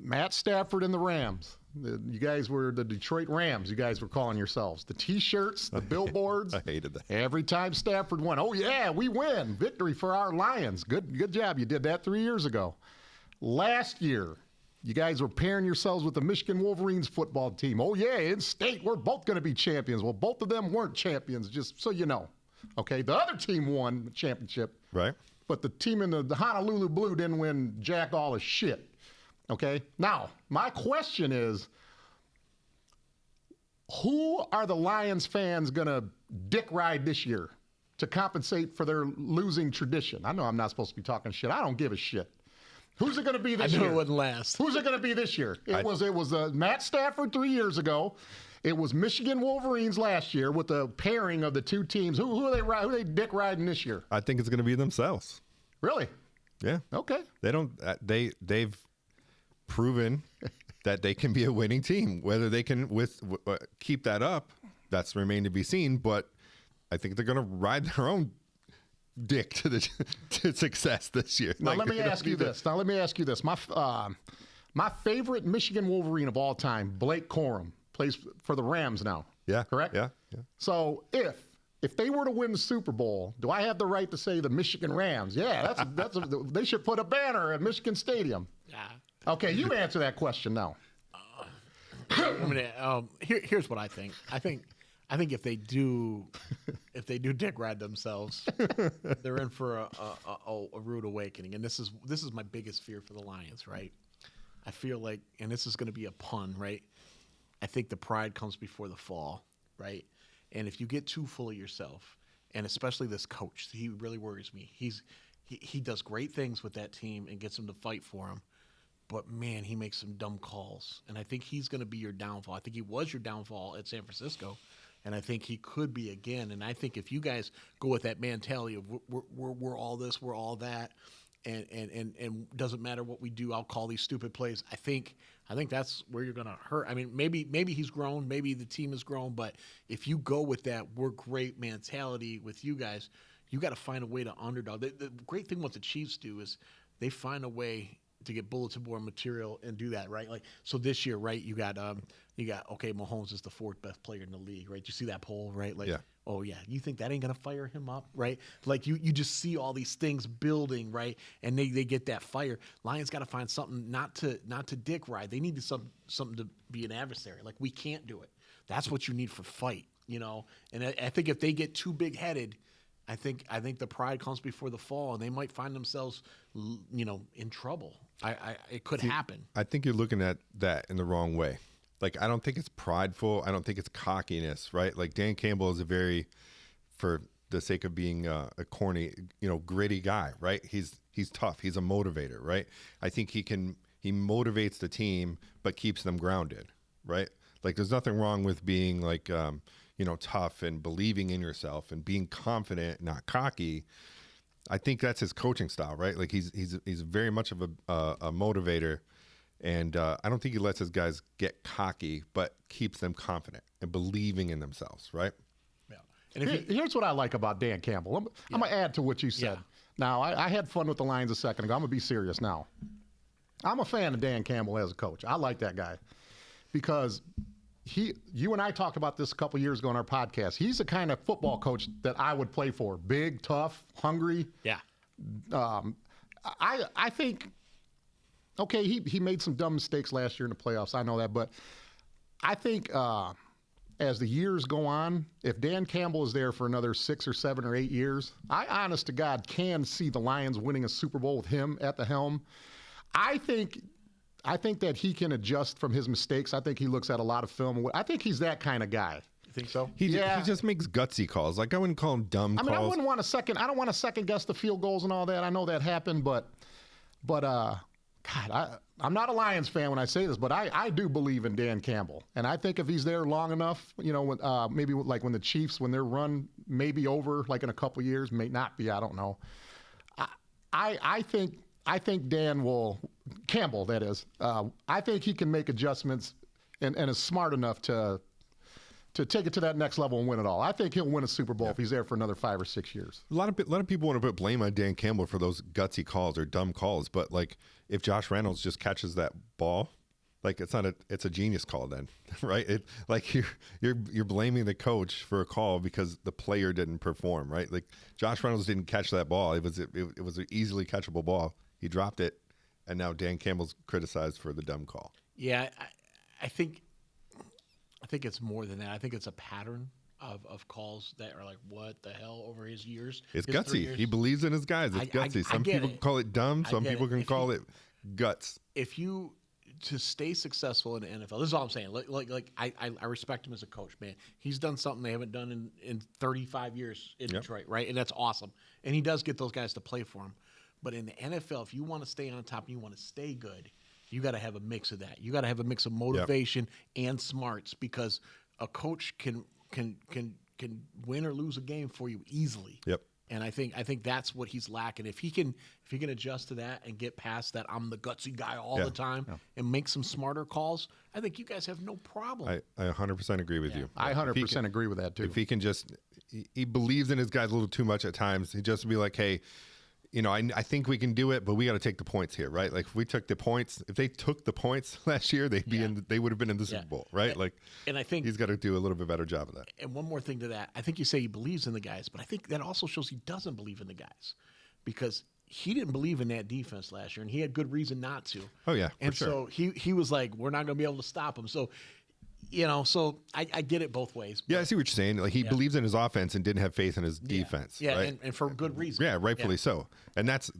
Matt Stafford and the Rams. You guys were the Detroit Rams. You guys were calling yourselves. The T-shirts, the billboards. I hated that. Every time Stafford won, oh yeah, we win. Victory for our Lions. Good job. You did that 3 years ago. Last year, you guys were pairing yourselves with the Michigan Wolverines football team. Oh yeah, in state, we're both going to be champions. Well, both of them weren't champions, just so you know. Okay, the other team won the championship. Right. But the team in the Honolulu Blue didn't win jack all of shit. Okay? Now, my question is, who are the Lions fans going to dick ride this year to compensate for their losing tradition? I know I'm not supposed to be talking shit. I don't give a shit. Who's it going to be this year? I knew it wouldn't last. Who's it going to be this year? It was Matt Stafford 3 years ago. It was Michigan Wolverines last year with the pairing of the two teams. Who are they dick riding this year? I think it's going to be themselves. Really? Yeah. Okay. They don't. They've proven that they can be a winning team. Whether they can keep that up, that's remained to be seen. But I think they're going to ride their own dick to success this year. Now let me ask you this. My favorite Michigan Wolverine of all time, Blake Corum, plays for the Rams now. Yeah. Correct? Yeah. So if they were to win the Super Bowl, do I have the right to say the Michigan Rams? Yeah, they should put a banner at Michigan Stadium. Yeah. Okay, you answer that question now. Here's what I think. I think if they do dick ride themselves, they're in for a rude awakening. And this is my biggest fear for the Lions, right? I feel like, and this is going to be a pun, right? I think the pride comes before the fall, right? And if you get too full of yourself, and especially this coach, he really worries me. He does great things with that team and gets them to fight for him. But, man, he makes some dumb calls. And I think he's going to be your downfall. I think he was your downfall at San Francisco. And I think he could be again. And I think if you guys go with that mentality of we're all this, we're all that, and doesn't matter what we do, I'll call these stupid plays. I think that's where you're going to hurt. I mean, maybe he's grown. Maybe the team has grown. But if you go with that we're great mentality with you guys, you got to find a way to underdog. The great thing what the Chiefs do is they find a way to get bulletin board material and do that, right? Like, so this year, right, you got okay, Mahomes is the 4th best player in the league, right? You see that poll, right? Like, yeah. Oh yeah, you think that ain't gonna fire him up, right? Like you just see all these things building, right? And they get that fire. Lions got to find something not to dick ride. They need something to be an adversary. Like, we can't do it. That's what you need for fight, you know. And I think if they get too big headed, I think the pride comes before the fall, and they might find themselves, you know, in trouble. It could happen. I think you're looking at that in the wrong way. Like, I don't think it's prideful. I don't think it's cockiness, right? Like, Dan Campbell is a very, for the sake of being a corny, you know, gritty guy, right? He's tough. He's a motivator, right? I think he motivates the team, but keeps them grounded, right? Like, there's nothing wrong with being like, you know, tough and believing in yourself and being confident, not cocky. I think that's his coaching style, right? Like, he's very much of a motivator. And I don't think he lets his guys get cocky, but keeps them confident and believing in themselves, right? Yeah. And Here's what I like about Dan Campbell. I'm going to add to what you said. Yeah. Now, I had fun with the Lions a second ago. I'm going to be serious now. I'm a fan of Dan Campbell as a coach. I like that guy because you and I talked about this a couple years ago on our podcast. He's the kind of football coach that I would play for. Big, tough, hungry. Yeah. I think, okay, he made some dumb mistakes last year in the playoffs. I know that. But I think as the years go on, if Dan Campbell is there for another 6 or 7 or 8 years, I honest to God can see the Lions winning a Super Bowl with him at the helm. I think that he can adjust from his mistakes. I think he looks at a lot of film. I think he's that kind of guy. think so? He Yeah. just makes gutsy calls. Like I wouldn't call him dumb I mean, calls. I don't want to second guess the field goals and all that. I know that happened, but God, I'm not a Lions fan when I say this, but I do believe in Dan Campbell, and I think if he's there long enough, when, maybe like when the Chiefs, when their run may be over, like in a couple years, may not be. I don't know. I think Dan will Campbell. That is, I think he can make adjustments and is smart enough to take it to that next level and win it all. I think he'll win a Super Bowl if he's there for another 5 or 6 years. A lot of people want to put blame on Dan Campbell for those gutsy calls or dumb calls, but like if Josh Reynolds just catches that ball, like it's a genius call then, right? Like you're blaming the coach for a call because the player didn't perform, right? Like Josh Reynolds didn't catch that ball. It was an easily catchable ball. He dropped it, and now Dan Campbell's criticized for the dumb call. Yeah, I think it's more than that. I think it's a pattern of calls that are like, what the hell, over his years. It's his 3 gutsy. years. He believes in his guys. It's gutsy. Some people call it dumb. Some people can call it guts. If you to stay successful in the NFL, this is all I'm saying. Like I respect him as a coach, man. He's done something they haven't done in 35 years in Detroit, right? And that's awesome. And he does get those guys to play for him. But in the NFL, if you want to stay on top and you want to stay good, you got to have a mix of that. You got to have a mix of motivation and smarts, because a coach can win or lose a game for you easily. Yep. And I think that's what he's lacking. If he can adjust to that and get past that, I'm the gutsy guy all the time, and make some smarter calls, I think you guys have no problem. I 100% agree with you. I 100% agree with that too. If he can just, he believes in his guys a little too much at times. He just be like, hey, I think we can do it, but we got to take the points here, right? Like if we took the points, if they took the points last year, they would have been in the Super Bowl, right? And I think he's got to do a little bit better job of that. And one more thing to that, I think you say he believes in the guys, but I think that also shows he doesn't believe in the guys, because he didn't believe in that defense last year, and he had good reason not to. Oh yeah, and for sure. so he was like, we're not going to be able to stop him. So. So I get it both ways. Yeah, I see what you're saying. Like he believes in his offense and didn't have faith in his defense. Yeah, right? and for good reason. Yeah, rightfully so. And that's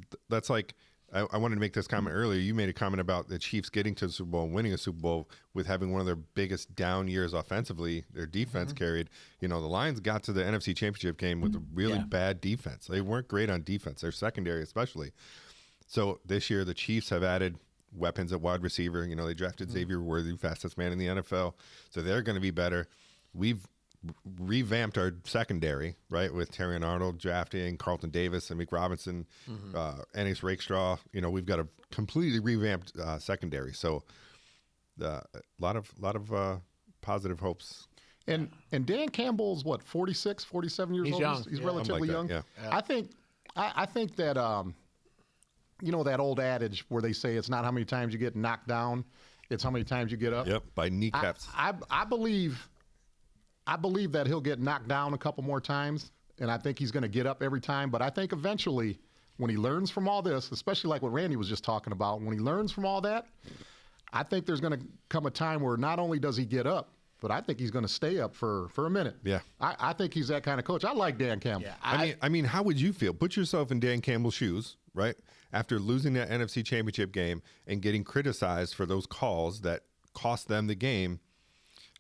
like, I wanted to make this comment earlier. You made a comment about the Chiefs getting to the Super Bowl and winning a Super Bowl with having one of their biggest down years offensively. Their defense carried. The Lions got to the NFC Championship game with a really bad defense. They weren't great on defense, their secondary especially. So this year the Chiefs have added weapons at wide receiver. They drafted Xavier Worthy, fastest man in the NFL. So they're going to be better. We've revamped our secondary, right, with Terrion Arnold drafting, Carlton Davis, and Meek Robinson, Ennis Rakestraw. We've got a completely revamped secondary. So a lot of positive hopes. And Dan Campbell's 46, 47 years old. Young. He's relatively young. Yeah. I think that that old adage where they say it's not how many times you get knocked down, it's how many times you get up. Yep, by kneecaps. I believe that he'll get knocked down a couple more times, and I think he's going to get up every time. But I think eventually, when he learns from all this, especially like what Randy was just talking about, when he learns from all that, I think there's going to come a time where not only does he get up, but I think he's going to stay up for a minute. Yeah. I think he's that kind of coach. I like Dan Campbell. Yeah, I mean, how would you feel? Put yourself in Dan Campbell's shoes, right? After losing that NFC Championship game and getting criticized for those calls that cost them the game,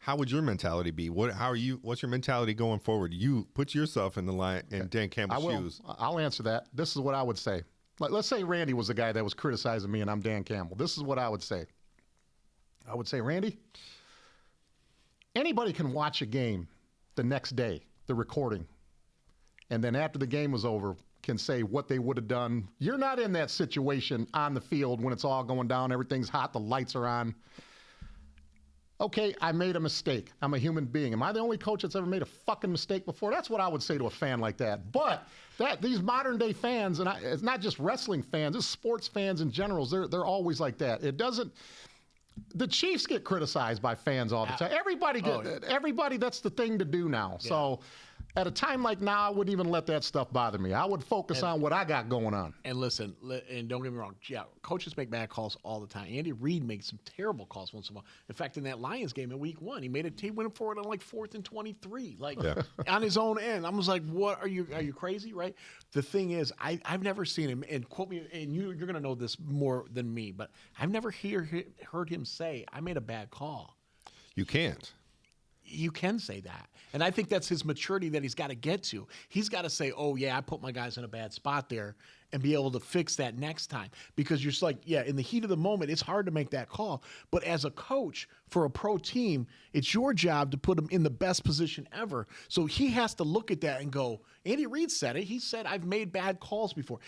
how would your mentality be? What's your mentality going forward? You put yourself in the line in Dan Campbell's shoes. I'll answer that. This is what I would say. Let's say Randy was the guy that was criticizing me and I'm Dan Campbell. This is what I would say. I would say, Randy, anybody can watch a game the next day, the recording, and then after the game was over, can say what they would have done. You're not in that situation on the field when it's all going down, everything's hot, the lights are on. Okay, I made a mistake. I'm a human being. Am I the only coach that's ever made a fucking mistake before? That's what I would say to a fan like that. But these modern day fans, and it's not just wrestling fans, it's sports fans in general, they're always like that. The Chiefs get criticized by fans all the time. Everybody, that's the thing to do now. Yeah. So at a time like now, I wouldn't even let that stuff bother me. I would focus on what I got going on. And listen, and don't get me wrong, coaches make bad calls all the time. Andy Reid makes some terrible calls once in a while. In fact, in that Lions game in week 1, he went forward on like 4th and 23, on his own end. I was like, what, are you crazy, right? The thing is, I've never seen him, and quote me, and you're going to know this more than me, but I've never heard him say, I made a bad call. You can't. you can say that. And I think that's his maturity that he's got to get to. He's got to say, oh, yeah, I put my guys in a bad spot there, and be able to fix that next time. Because you're just like, yeah, in the heat of the moment, it's hard to make that call. But as a coach for a pro team, it's your job to put them in the best position ever. So he has to look at that and go, Andy Reid said it. He said, I've made bad calls before.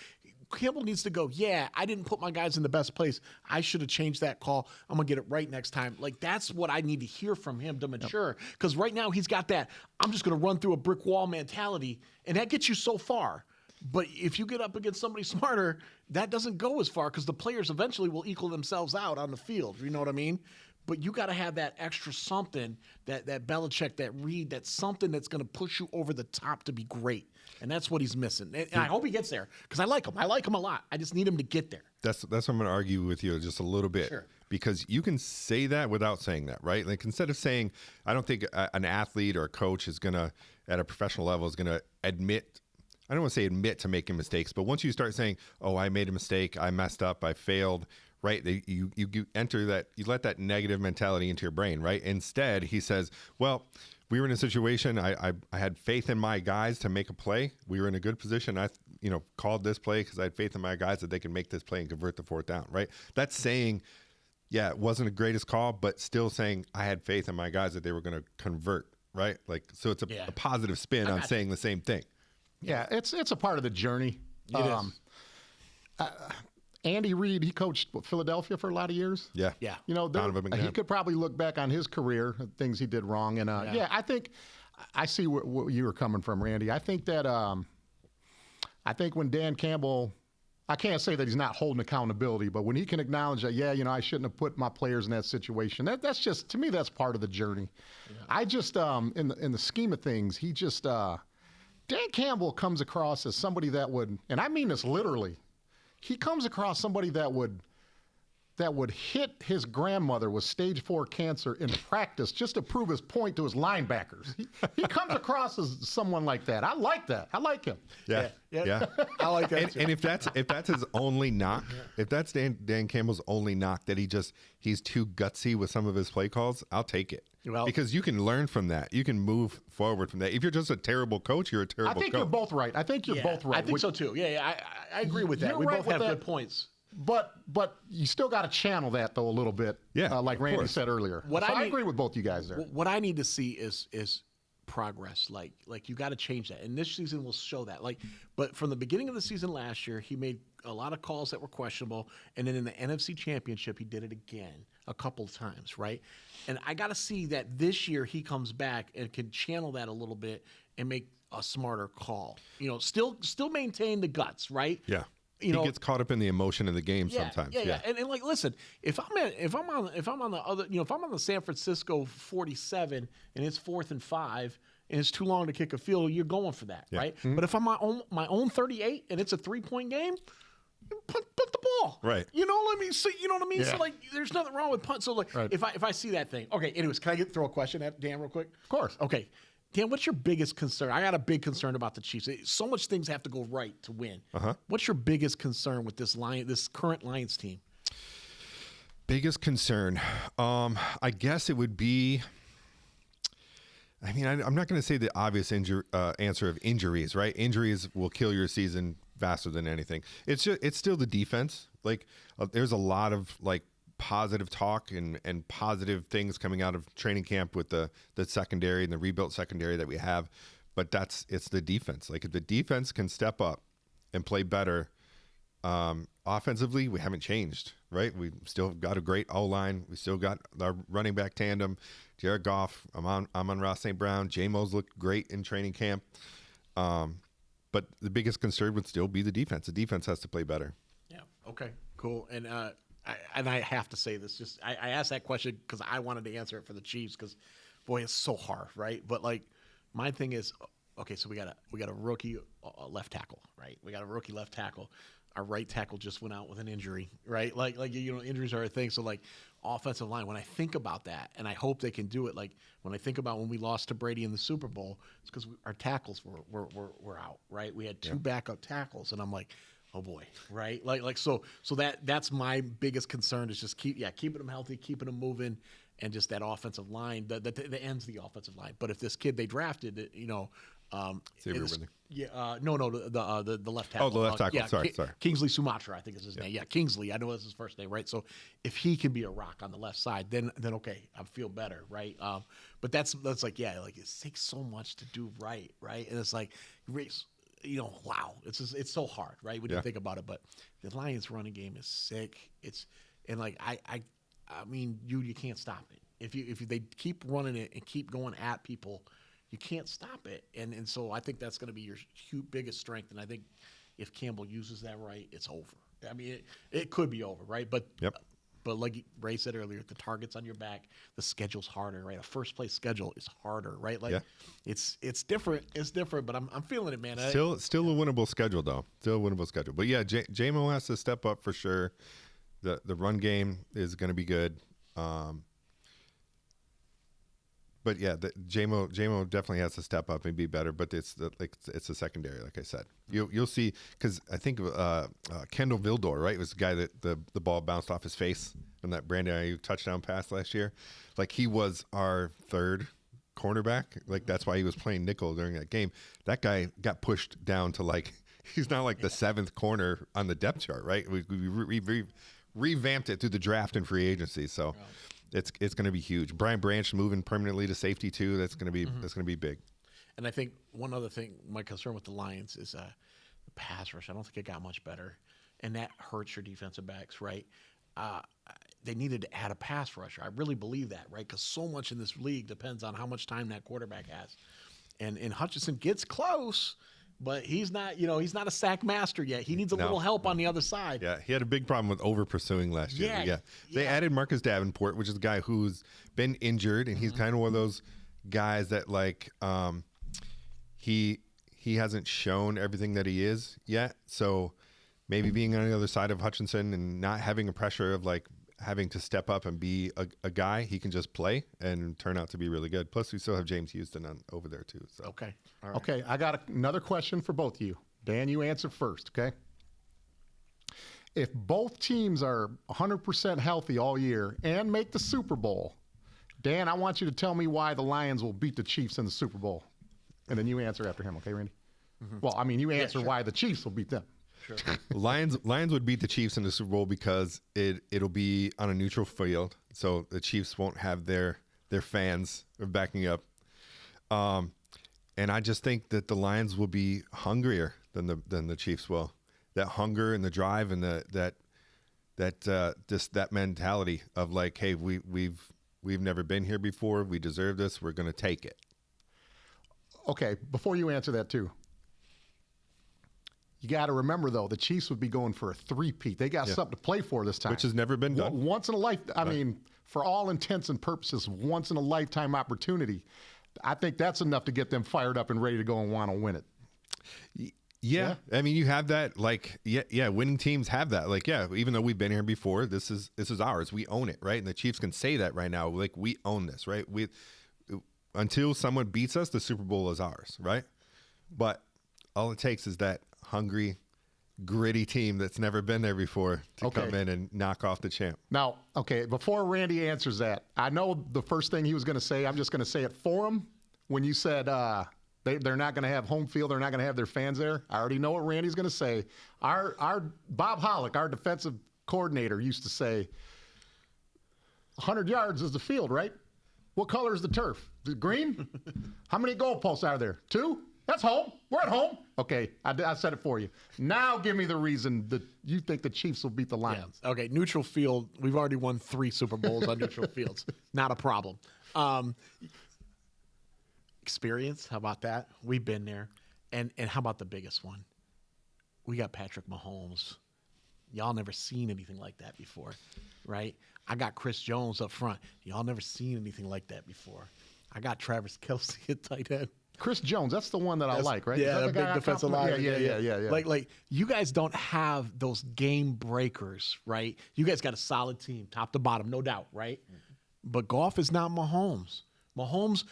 Campbell needs to go, yeah, I didn't put my guys in the best place. I should have changed that call. I'm going to get it right next time. Like, that's what I need to hear from him to mature. Because right now he's got that, I'm just going to run through a brick wall mentality, and that gets you so far. But if you get up against somebody smarter, that doesn't go as far because the players eventually will equal themselves out on the field. You know what I mean? But you got to have that extra something, that Belichick, that Reid, that's something that's going to push you over the top to be great. And that's what he's missing. And I hope he gets there because I like him. I like him a lot. I just need him to get there. That's what I'm going to argue with you just a little bit. Sure. Because you can say that without saying that, right? Like, instead of saying, I don't think an athlete or a coach is going to, at a professional level, is going to admit, I don't want to say admit to making mistakes, but once you start saying, oh, I made a mistake, I messed up, I failed, right? You enter that, you let that negative mentality into your brain, right? Instead, he says, well, we were in a situation, I had faith in my guys to make a play. We were in a good position. I called this play because I had faith in my guys that they can make this play and convert the fourth down, right? That's saying, yeah, it wasn't the greatest call, but still saying I had faith in my guys that they were going to convert, right? Like, so it's a positive spin on saying the same thing. Yeah, it's a part of the journey. It is. Andy Reid, he coached Philadelphia for a lot of years. Yeah. Yeah. You know, he could probably look back on his career, things he did wrong. And I think I see where you were coming from, Randy. I think that I think when Dan Campbell, I can't say that he's not holding accountability, but when he can acknowledge that, I shouldn't have put my players in that situation. That's just, to me, that's part of the journey. Yeah. I just in the scheme of things, he just Dan Campbell comes across as somebody that would, and I mean this literally, he comes across somebody that would hit his grandmother with stage 4 cancer in practice just to prove his point to his linebackers. He comes across as someone like that. I like that. I like him. Yeah. I like that. And if that's his only knock, if that's Dan Campbell's only knock, that he's too gutsy with some of his play calls, I'll take it. Well, because you can learn from that. You can move forward from that. If you're just a terrible coach, you're a terrible coach. I think you're both right. I think you're both right. I think so too. Yeah, I agree with that. We both have good points. But you still got to channel that though a little bit. Yeah, like Randy said earlier. I agree with both you guys there. What I need to see is progress. Like you got to change that, and this season will show that. But from the beginning of the season last year, he made a lot of calls that were questionable, and then in the NFC Championship, he did it again a couple of times, right? And I got to see that this year he comes back and can channel that a little bit and make a smarter call. Still maintain the guts, right? Yeah. He gets caught up in the emotion of the game sometimes. Yeah. And like, listen, if I'm on the other, if I'm on the San Francisco 47 and it's 4th and 5 and it's too long to kick a field, you're going for that, right? Mm-hmm. But if I'm my own 38 and it's a 3-point game, put the ball, right? Let me see. You know what I mean? Yeah. So like, there's nothing wrong with punt. So like, if I see that thing, okay. Anyways, can I throw a question at Dan real quick? Of course. Okay. Dan, what's your biggest concern? I got a big concern about the Chiefs. So much things have to go right to win. What's your biggest concern with this current Lions team? Biggest concern, I guess it would be. I mean, I'm not going to say the obvious answer of injuries, right? Injuries will kill your season faster than anything. It's still the defense. Like, there's a lot of positive talk and positive things coming out of training camp with the secondary and the rebuilt secondary that we have, but it's the defense. Like, if the defense can step up and play better, offensively we haven't changed, right? We still got a great O-line. We still got our running back tandem, Jared Goff, Amon-Ra St. Brown. J-Mo's looked great in training camp, but the biggest concern would still be the defense. The defense has to play better. Yeah. Okay. Cool. And I have to say this. I asked that question because I wanted to answer it for the Chiefs because, boy, it's so hard, right? But my thing is, okay, so we got a rookie left tackle, right? We got a rookie left tackle. Our right tackle just went out with an injury, right? Like injuries are a thing. So offensive line. When I think about that, and I hope they can do it. Like when I think about when we lost to Brady in the Super Bowl, it's because our tackles were out, right? We had two backup tackles, and I'm like, oh boy, right? So that's my biggest concern is just keeping them healthy, keeping them moving, and just that offensive line that ends the offensive line. But if this kid they drafted, Xavier the left tackle. Oh, the left tackle. Sorry. Kingsley Sumatra, I think is his name. Yeah, Kingsley. I know that's his first name, right? So if he can be a rock on the left side, then okay, I feel better, right? But that's like it takes so much to do right? And it's like, wow, it's so hard, right? When you think about it. But the Lions' running game is sick. I mean, you can't stop it. If they keep running it and keep going at people, you can't stop it. And so I think that's going to be your biggest strength. And I think if Campbell uses that right, it's over. I mean, it could be over, right? But like Ray said earlier, the target's on your back. The schedule's harder, right? A first place schedule is harder, right? It's different. It's different, but I'm feeling it, man. Still a winnable schedule, though. Still a winnable schedule. But yeah, J-Mo has to step up for sure. The run game is going to be good. But yeah, J-Mo definitely has to step up and be better. But it's the secondary, like I said. You'll see, because I think Kendall Vildor, right, was the guy that the ball bounced off his face in that Brandon Ayuk touchdown pass last year. Like, he was our third cornerback. Like, that's why he was playing nickel during that game. That guy got pushed down to he's now the seventh corner on the depth chart, right? We revamped it through the draft and free agency, so. Yeah. It's going to be huge. Brian Branch moving permanently to safety too. That's going to be big. And I think one other thing, my concern with the Lions is the pass rush. I don't think it got much better, and that hurts your defensive backs, right? They needed to add a pass rusher. I really believe that, right? Because so much in this league depends on how much time that quarterback has. And Hutchinson gets close, but he's not a sack master yet. He needs a little help on the other side. Yeah, he had a big problem with over pursuing last year. Yeah. They added Marcus Davenport, which is a guy who's been injured, and he's kind of one of those guys that he hasn't shown everything that he is yet. So maybe being on the other side of Hutchinson and not having a pressure of having to step up and be a guy, he can just play and turn out to be really good. Plus, we still have James Houston over there too. So. Okay. All right. Okay, I got another question for both of you. Dan, you answer first, okay? If both teams are 100% healthy all year and make the Super Bowl, Dan, I want you to tell me why the Lions will beat the Chiefs in the Super Bowl. And then you answer after him, okay, Randy? Mm-hmm. Well, I mean, you answer why the Chiefs will beat them. Sure. Lions would beat the Chiefs in the Super Bowl because it'll be on a neutral field, so the Chiefs won't have their fans backing up. And I just think that the Lions will be hungrier than the Chiefs will. That hunger and the drive and that mentality of hey, we've never been here before. We deserve this. We're going to take it. Okay, before you answer that too. You got to remember, though, the Chiefs would be going for a three-peat. They got something to play for this time. Which has never been done. Once in a lifetime. I mean, for all intents and purposes, once in a lifetime opportunity. I think that's enough to get them fired up and ready to go and want to win it. Yeah. I mean, you have that, winning teams have that. Even though we've been here before, this is ours. We own it, right? And the Chiefs can say that right now. We own this, right? Until someone beats us, the Super Bowl is ours, right? But all it takes is that hungry, gritty team that's never been there before to come in and knock off the champ. Now, before Randy answers that, I know the first thing he was going to say, I'm just going to say it for him. When you said they're not going to have home field, they're not going to have their fans there, I already know what Randy's going to say. Our Bob Hollick, our defensive coordinator, used to say, 100 yards is the field, right? What color is the turf? Is it green? How many goalposts are there? 2? That's home. We're at home. Okay, I said it for you. Now give me the reason that you think the Chiefs will beat the Lions. Yeah. Okay, neutral field. We've already won 3 Super Bowls on neutral fields. Not a problem. Experience, how about that? We've been there. And how about the biggest one? We got Patrick Mahomes. Y'all never seen anything like that before, right? I got Chris Jones up front. Y'all never seen anything like that before. I got Travis Kelce at tight end. Chris Jones, that's the one that I like, right? Yeah, the big defensive line. Yeah. Like you guys don't have those game breakers, right? You guys got a solid team, top to bottom, no doubt, right? Mm-hmm. But Goff is not Mahomes. Mahomes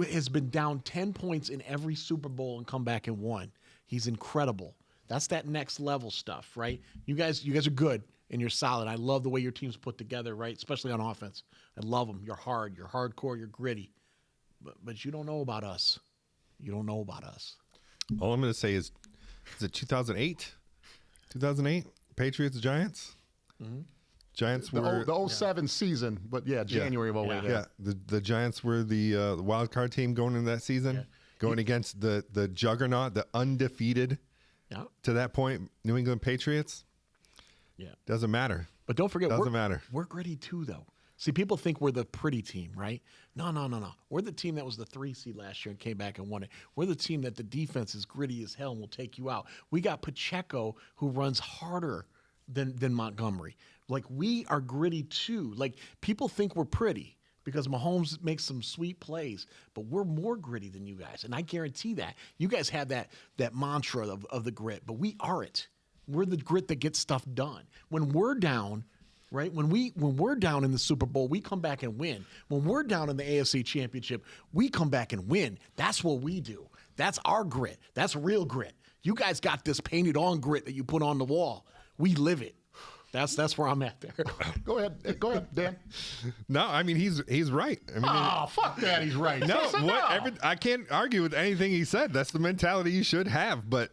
has been down 10 points in every Super Bowl and come back and won. He's incredible. That's that next level stuff, right? You guys are good. and you're solid. I love the way your team's put together, right? Especially on offense. I love them. You're hard. You're hardcore. You're gritty. But you don't know about us. You don't know about us. All I'm going to say is it 2008? 2008? Patriots, Giants? Mm-hmm. Giants were the 07 season, but January of 08. Yeah, the Giants were the wild card team going into that season, going against the juggernaut, the undefeated to that point, New England Patriots. Yeah, doesn't matter. But don't forget, doesn't matter. We're gritty too, though. See, people think we're the pretty team, right? No. We're the team that was the 3 seed last year and came back and won it. We're the team that the defense is gritty as hell and will take you out. We got Pacheco, who runs harder than Montgomery. Like, we are gritty too. Like, people think we're pretty because Mahomes makes some sweet plays, but we're more gritty than you guys. And I guarantee that. You guys have that mantra of the grit, but we aren't. We're the grit that gets stuff done. When we're down, right? When we're down in the Super Bowl, we come back and win. When we're down in the AFC Championship, we come back and win. That's what we do. That's our grit. That's real grit. You guys got this painted on grit that you put on the wall. We live it. That's where I'm at there. Go ahead, Dan. No, I mean he's right. I mean, fuck that, he's right. No, I can't argue with anything he said. That's the mentality you should have. But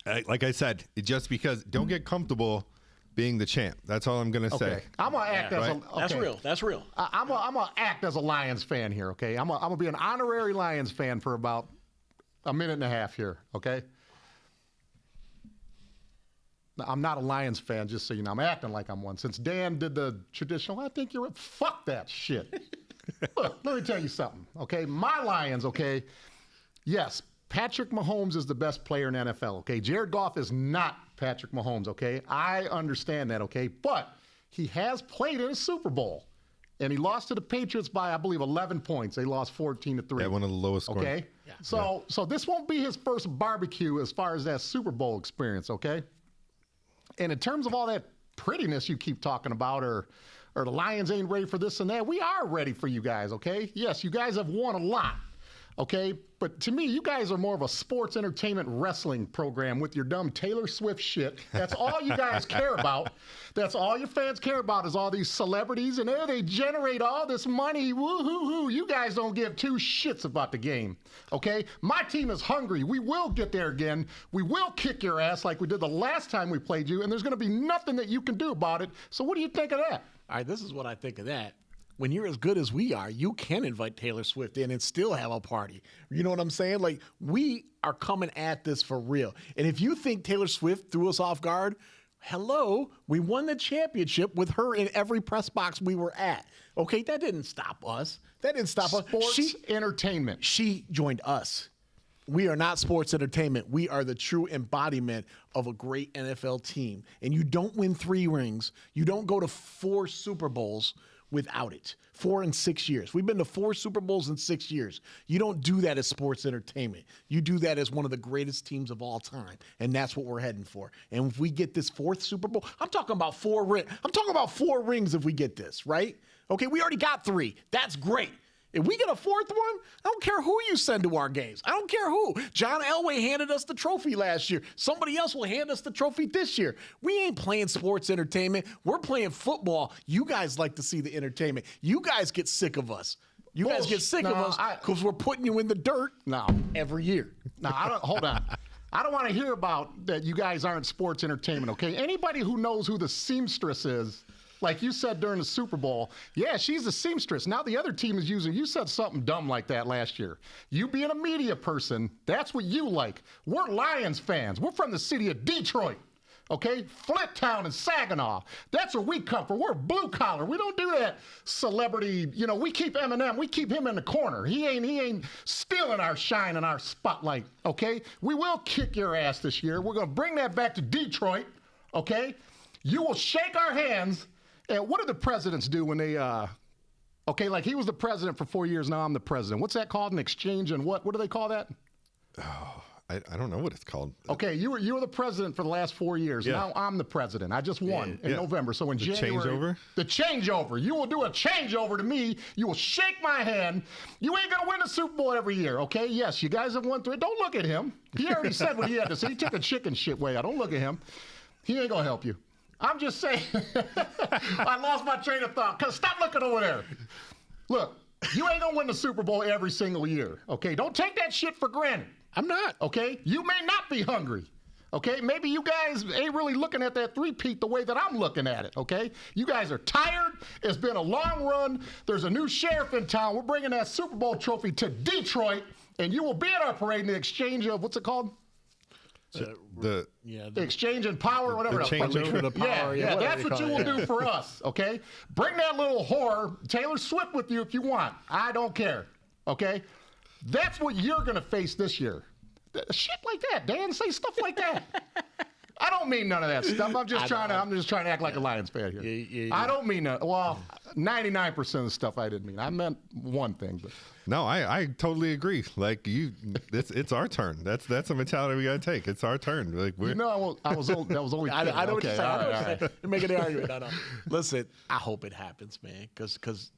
like I said, just because don't get comfortable being the champ. That's all I'm gonna say. I'm gonna act as That's real. That's real. I'm gonna act as a Lions fan here. Okay, I'm gonna be an honorary Lions fan for about a minute and a half here. Okay. I'm not a Lions fan, just so you know. I'm acting like I'm one. Since Dan did the traditional, I think you're fuck that shit. Look, let me tell you something, okay? My Lions, okay? Yes, Patrick Mahomes is the best player in NFL, okay? Jared Goff is not Patrick Mahomes, okay? I understand that, okay? But he has played in a Super Bowl, and he lost to the Patriots by, I believe, 11 points. They lost 14-3. Yeah, one of the lowest scores. Okay? Yeah. So this won't be his first barbecue as far as that Super Bowl experience, okay? And in terms of all that prettiness you keep talking about, or the Lions ain't ready for this and that, we are ready for you guys, okay? Yes, you guys have won a lot, okay? But to me, you guys are more of a sports entertainment wrestling program with your dumb Taylor Swift shit. That's all you guys care about. That's all your fans care about is all these celebrities, and they generate all this money. Woo-hoo-hoo. You guys don't give two shits about the game, okay? My team is hungry. We will get there again. We will kick your ass like we did the last time we played you, and there's going to be nothing that you can do about it. So what do you think of that? All right, this is what I think of that. When you're as good as we are, you can invite Taylor Swift in and still have a party. You know what I'm saying? Like, we are coming at this for real. And if you think Taylor Swift threw us off guard, hello, we won the championship with her in every press box we were at. Okay, that didn't stop us. That didn't stop us. Sports entertainment. She joined us. We are not sports entertainment. We are the true embodiment of a great NFL team. And you don't win 3 rings. You don't go to 4 Super Bowls without it. 4 in 6 years. We've been to 4 Super Bowls in 6 years. You don't do that as sports entertainment. You do that as one of the greatest teams of all time, and that's what we're heading for. And if we get this 4th Super Bowl, I'm talking about 4 rings if we get this, right? Okay, we already got 3. That's great. If we get a 4th one, I don't care who you send to our games. I don't care who. John Elway handed us the trophy last year. Somebody else will hand us the trophy this year. We ain't playing sports entertainment. We're playing football. You guys like to see the entertainment. You guys get sick of us. You guys get sick of us because we're putting you in the dirt every year. No, hold on. I don't want to hear about that you guys aren't sports entertainment, okay? Anybody who knows who the seamstress is, like you said during the Super Bowl, yeah, she's the seamstress. Now the other team is using, you said something dumb like that last year. You being a media person, that's what you like. We're Lions fans. We're from the city of Detroit, okay? Flint Town and Saginaw. That's where we come from. We're blue collar. We don't do that celebrity, we keep Eminem, we keep him in the corner. He ain't stealing our shine and our spotlight, okay? We will kick your ass this year. We're going to bring that back to Detroit, okay? You will shake our hands. And what do the presidents do when they, like he was the president for 4 years, now I'm the president. What's that called? An exchange and what do they call that? Oh, I don't know what it's called. Okay, you were the president for the last 4 years. Yeah. Now I'm the president. I just won in November. So in January. The changeover. You will do a changeover to me. You will shake my hand. You ain't going to win the Super Bowl every year, okay? Yes, you guys have won 3. Don't look at him. He already said what he had to say. He took a chicken shit way out. Don't look at him. He ain't going to help you. I'm just saying. I lost my train of thought. Cause stop looking over there. Look, you ain't gonna win the Super Bowl every single year. Okay, don't take that shit for granted. I'm not. Okay, you may not be hungry. Okay, maybe you guys ain't really looking at that three-peat the way that I'm looking at it. Okay, you guys are tired. It's been a long run. There's a new sheriff in town. We're bringing that Super Bowl trophy to Detroit, and you will be at our parade in the exchange of what's it called? The Exchange and power, whatever. The change over the power. Yeah, whatever that's they what you call will it. do for us, okay? Bring that little whore, Taylor Swift, with you if you want. I don't care, okay? That's what you're going to face this year. Shit like that, Dan. Say stuff like that. I don't mean none of that stuff. I'm just trying to act like a Lions fan here. Yeah. I don't mean that. Well, 99% of the stuff I didn't mean. I meant one thing, but No, I totally agree. Like it's our turn. That's a mentality we gotta take. It's our turn. Like we're that was only. I know what you're saying. all I know what right, you're saying. You're making the argument. No. Listen, I hope it happens, man, because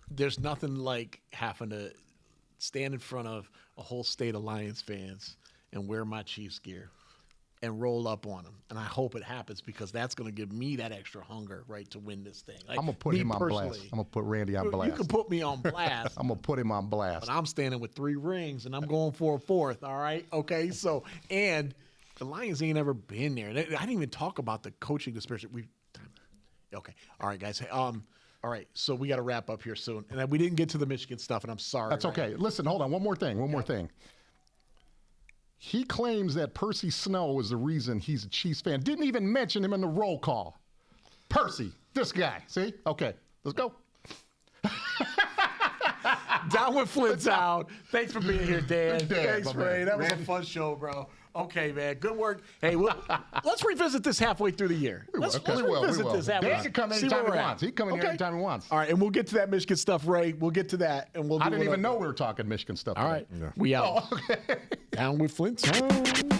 there's nothing like having to stand in front of a whole state of Lions fans and wear my Chiefs gear and roll up on them. And I hope it happens because that's going to give me that extra hunger, right, to win this thing. Like, I'm gonna put him on blast. personally, I'm gonna put Randy on blast. You can put me on blast. I'm gonna put him on blast. But I'm standing with 3 rings and I'm going for a 4th. All right. Okay. So, and the Lions ain't ever been there. I didn't even talk about the coaching disparity. Okay. All right, guys. All right. So we got to wrap up here soon. And we didn't get to the Michigan stuff, and I'm sorry. That's okay. Listen, hold on. One more thing. He claims that Percy Snow is the reason he's a Chiefs fan. Didn't even mention him in the roll call. Percy, this guy. See? Okay. Let's go. Down with Flint Town. Thanks for being here, Dan. Thanks, my Ray. man. That was a Randy. fun show, bro. Okay, man. Good work. Hey, let's revisit this halfway through the year. Let's We will. revisit this halfway. Dan can come See anytime where he we're at. wants. He can come in here Okay. anytime he wants. All right, and we'll get to that Michigan stuff, Ray. We'll get to that, and we'll. I do didn't it even up. know we were talking Michigan stuff. All today. right, we out. Oh, okay. Down with Flint Town.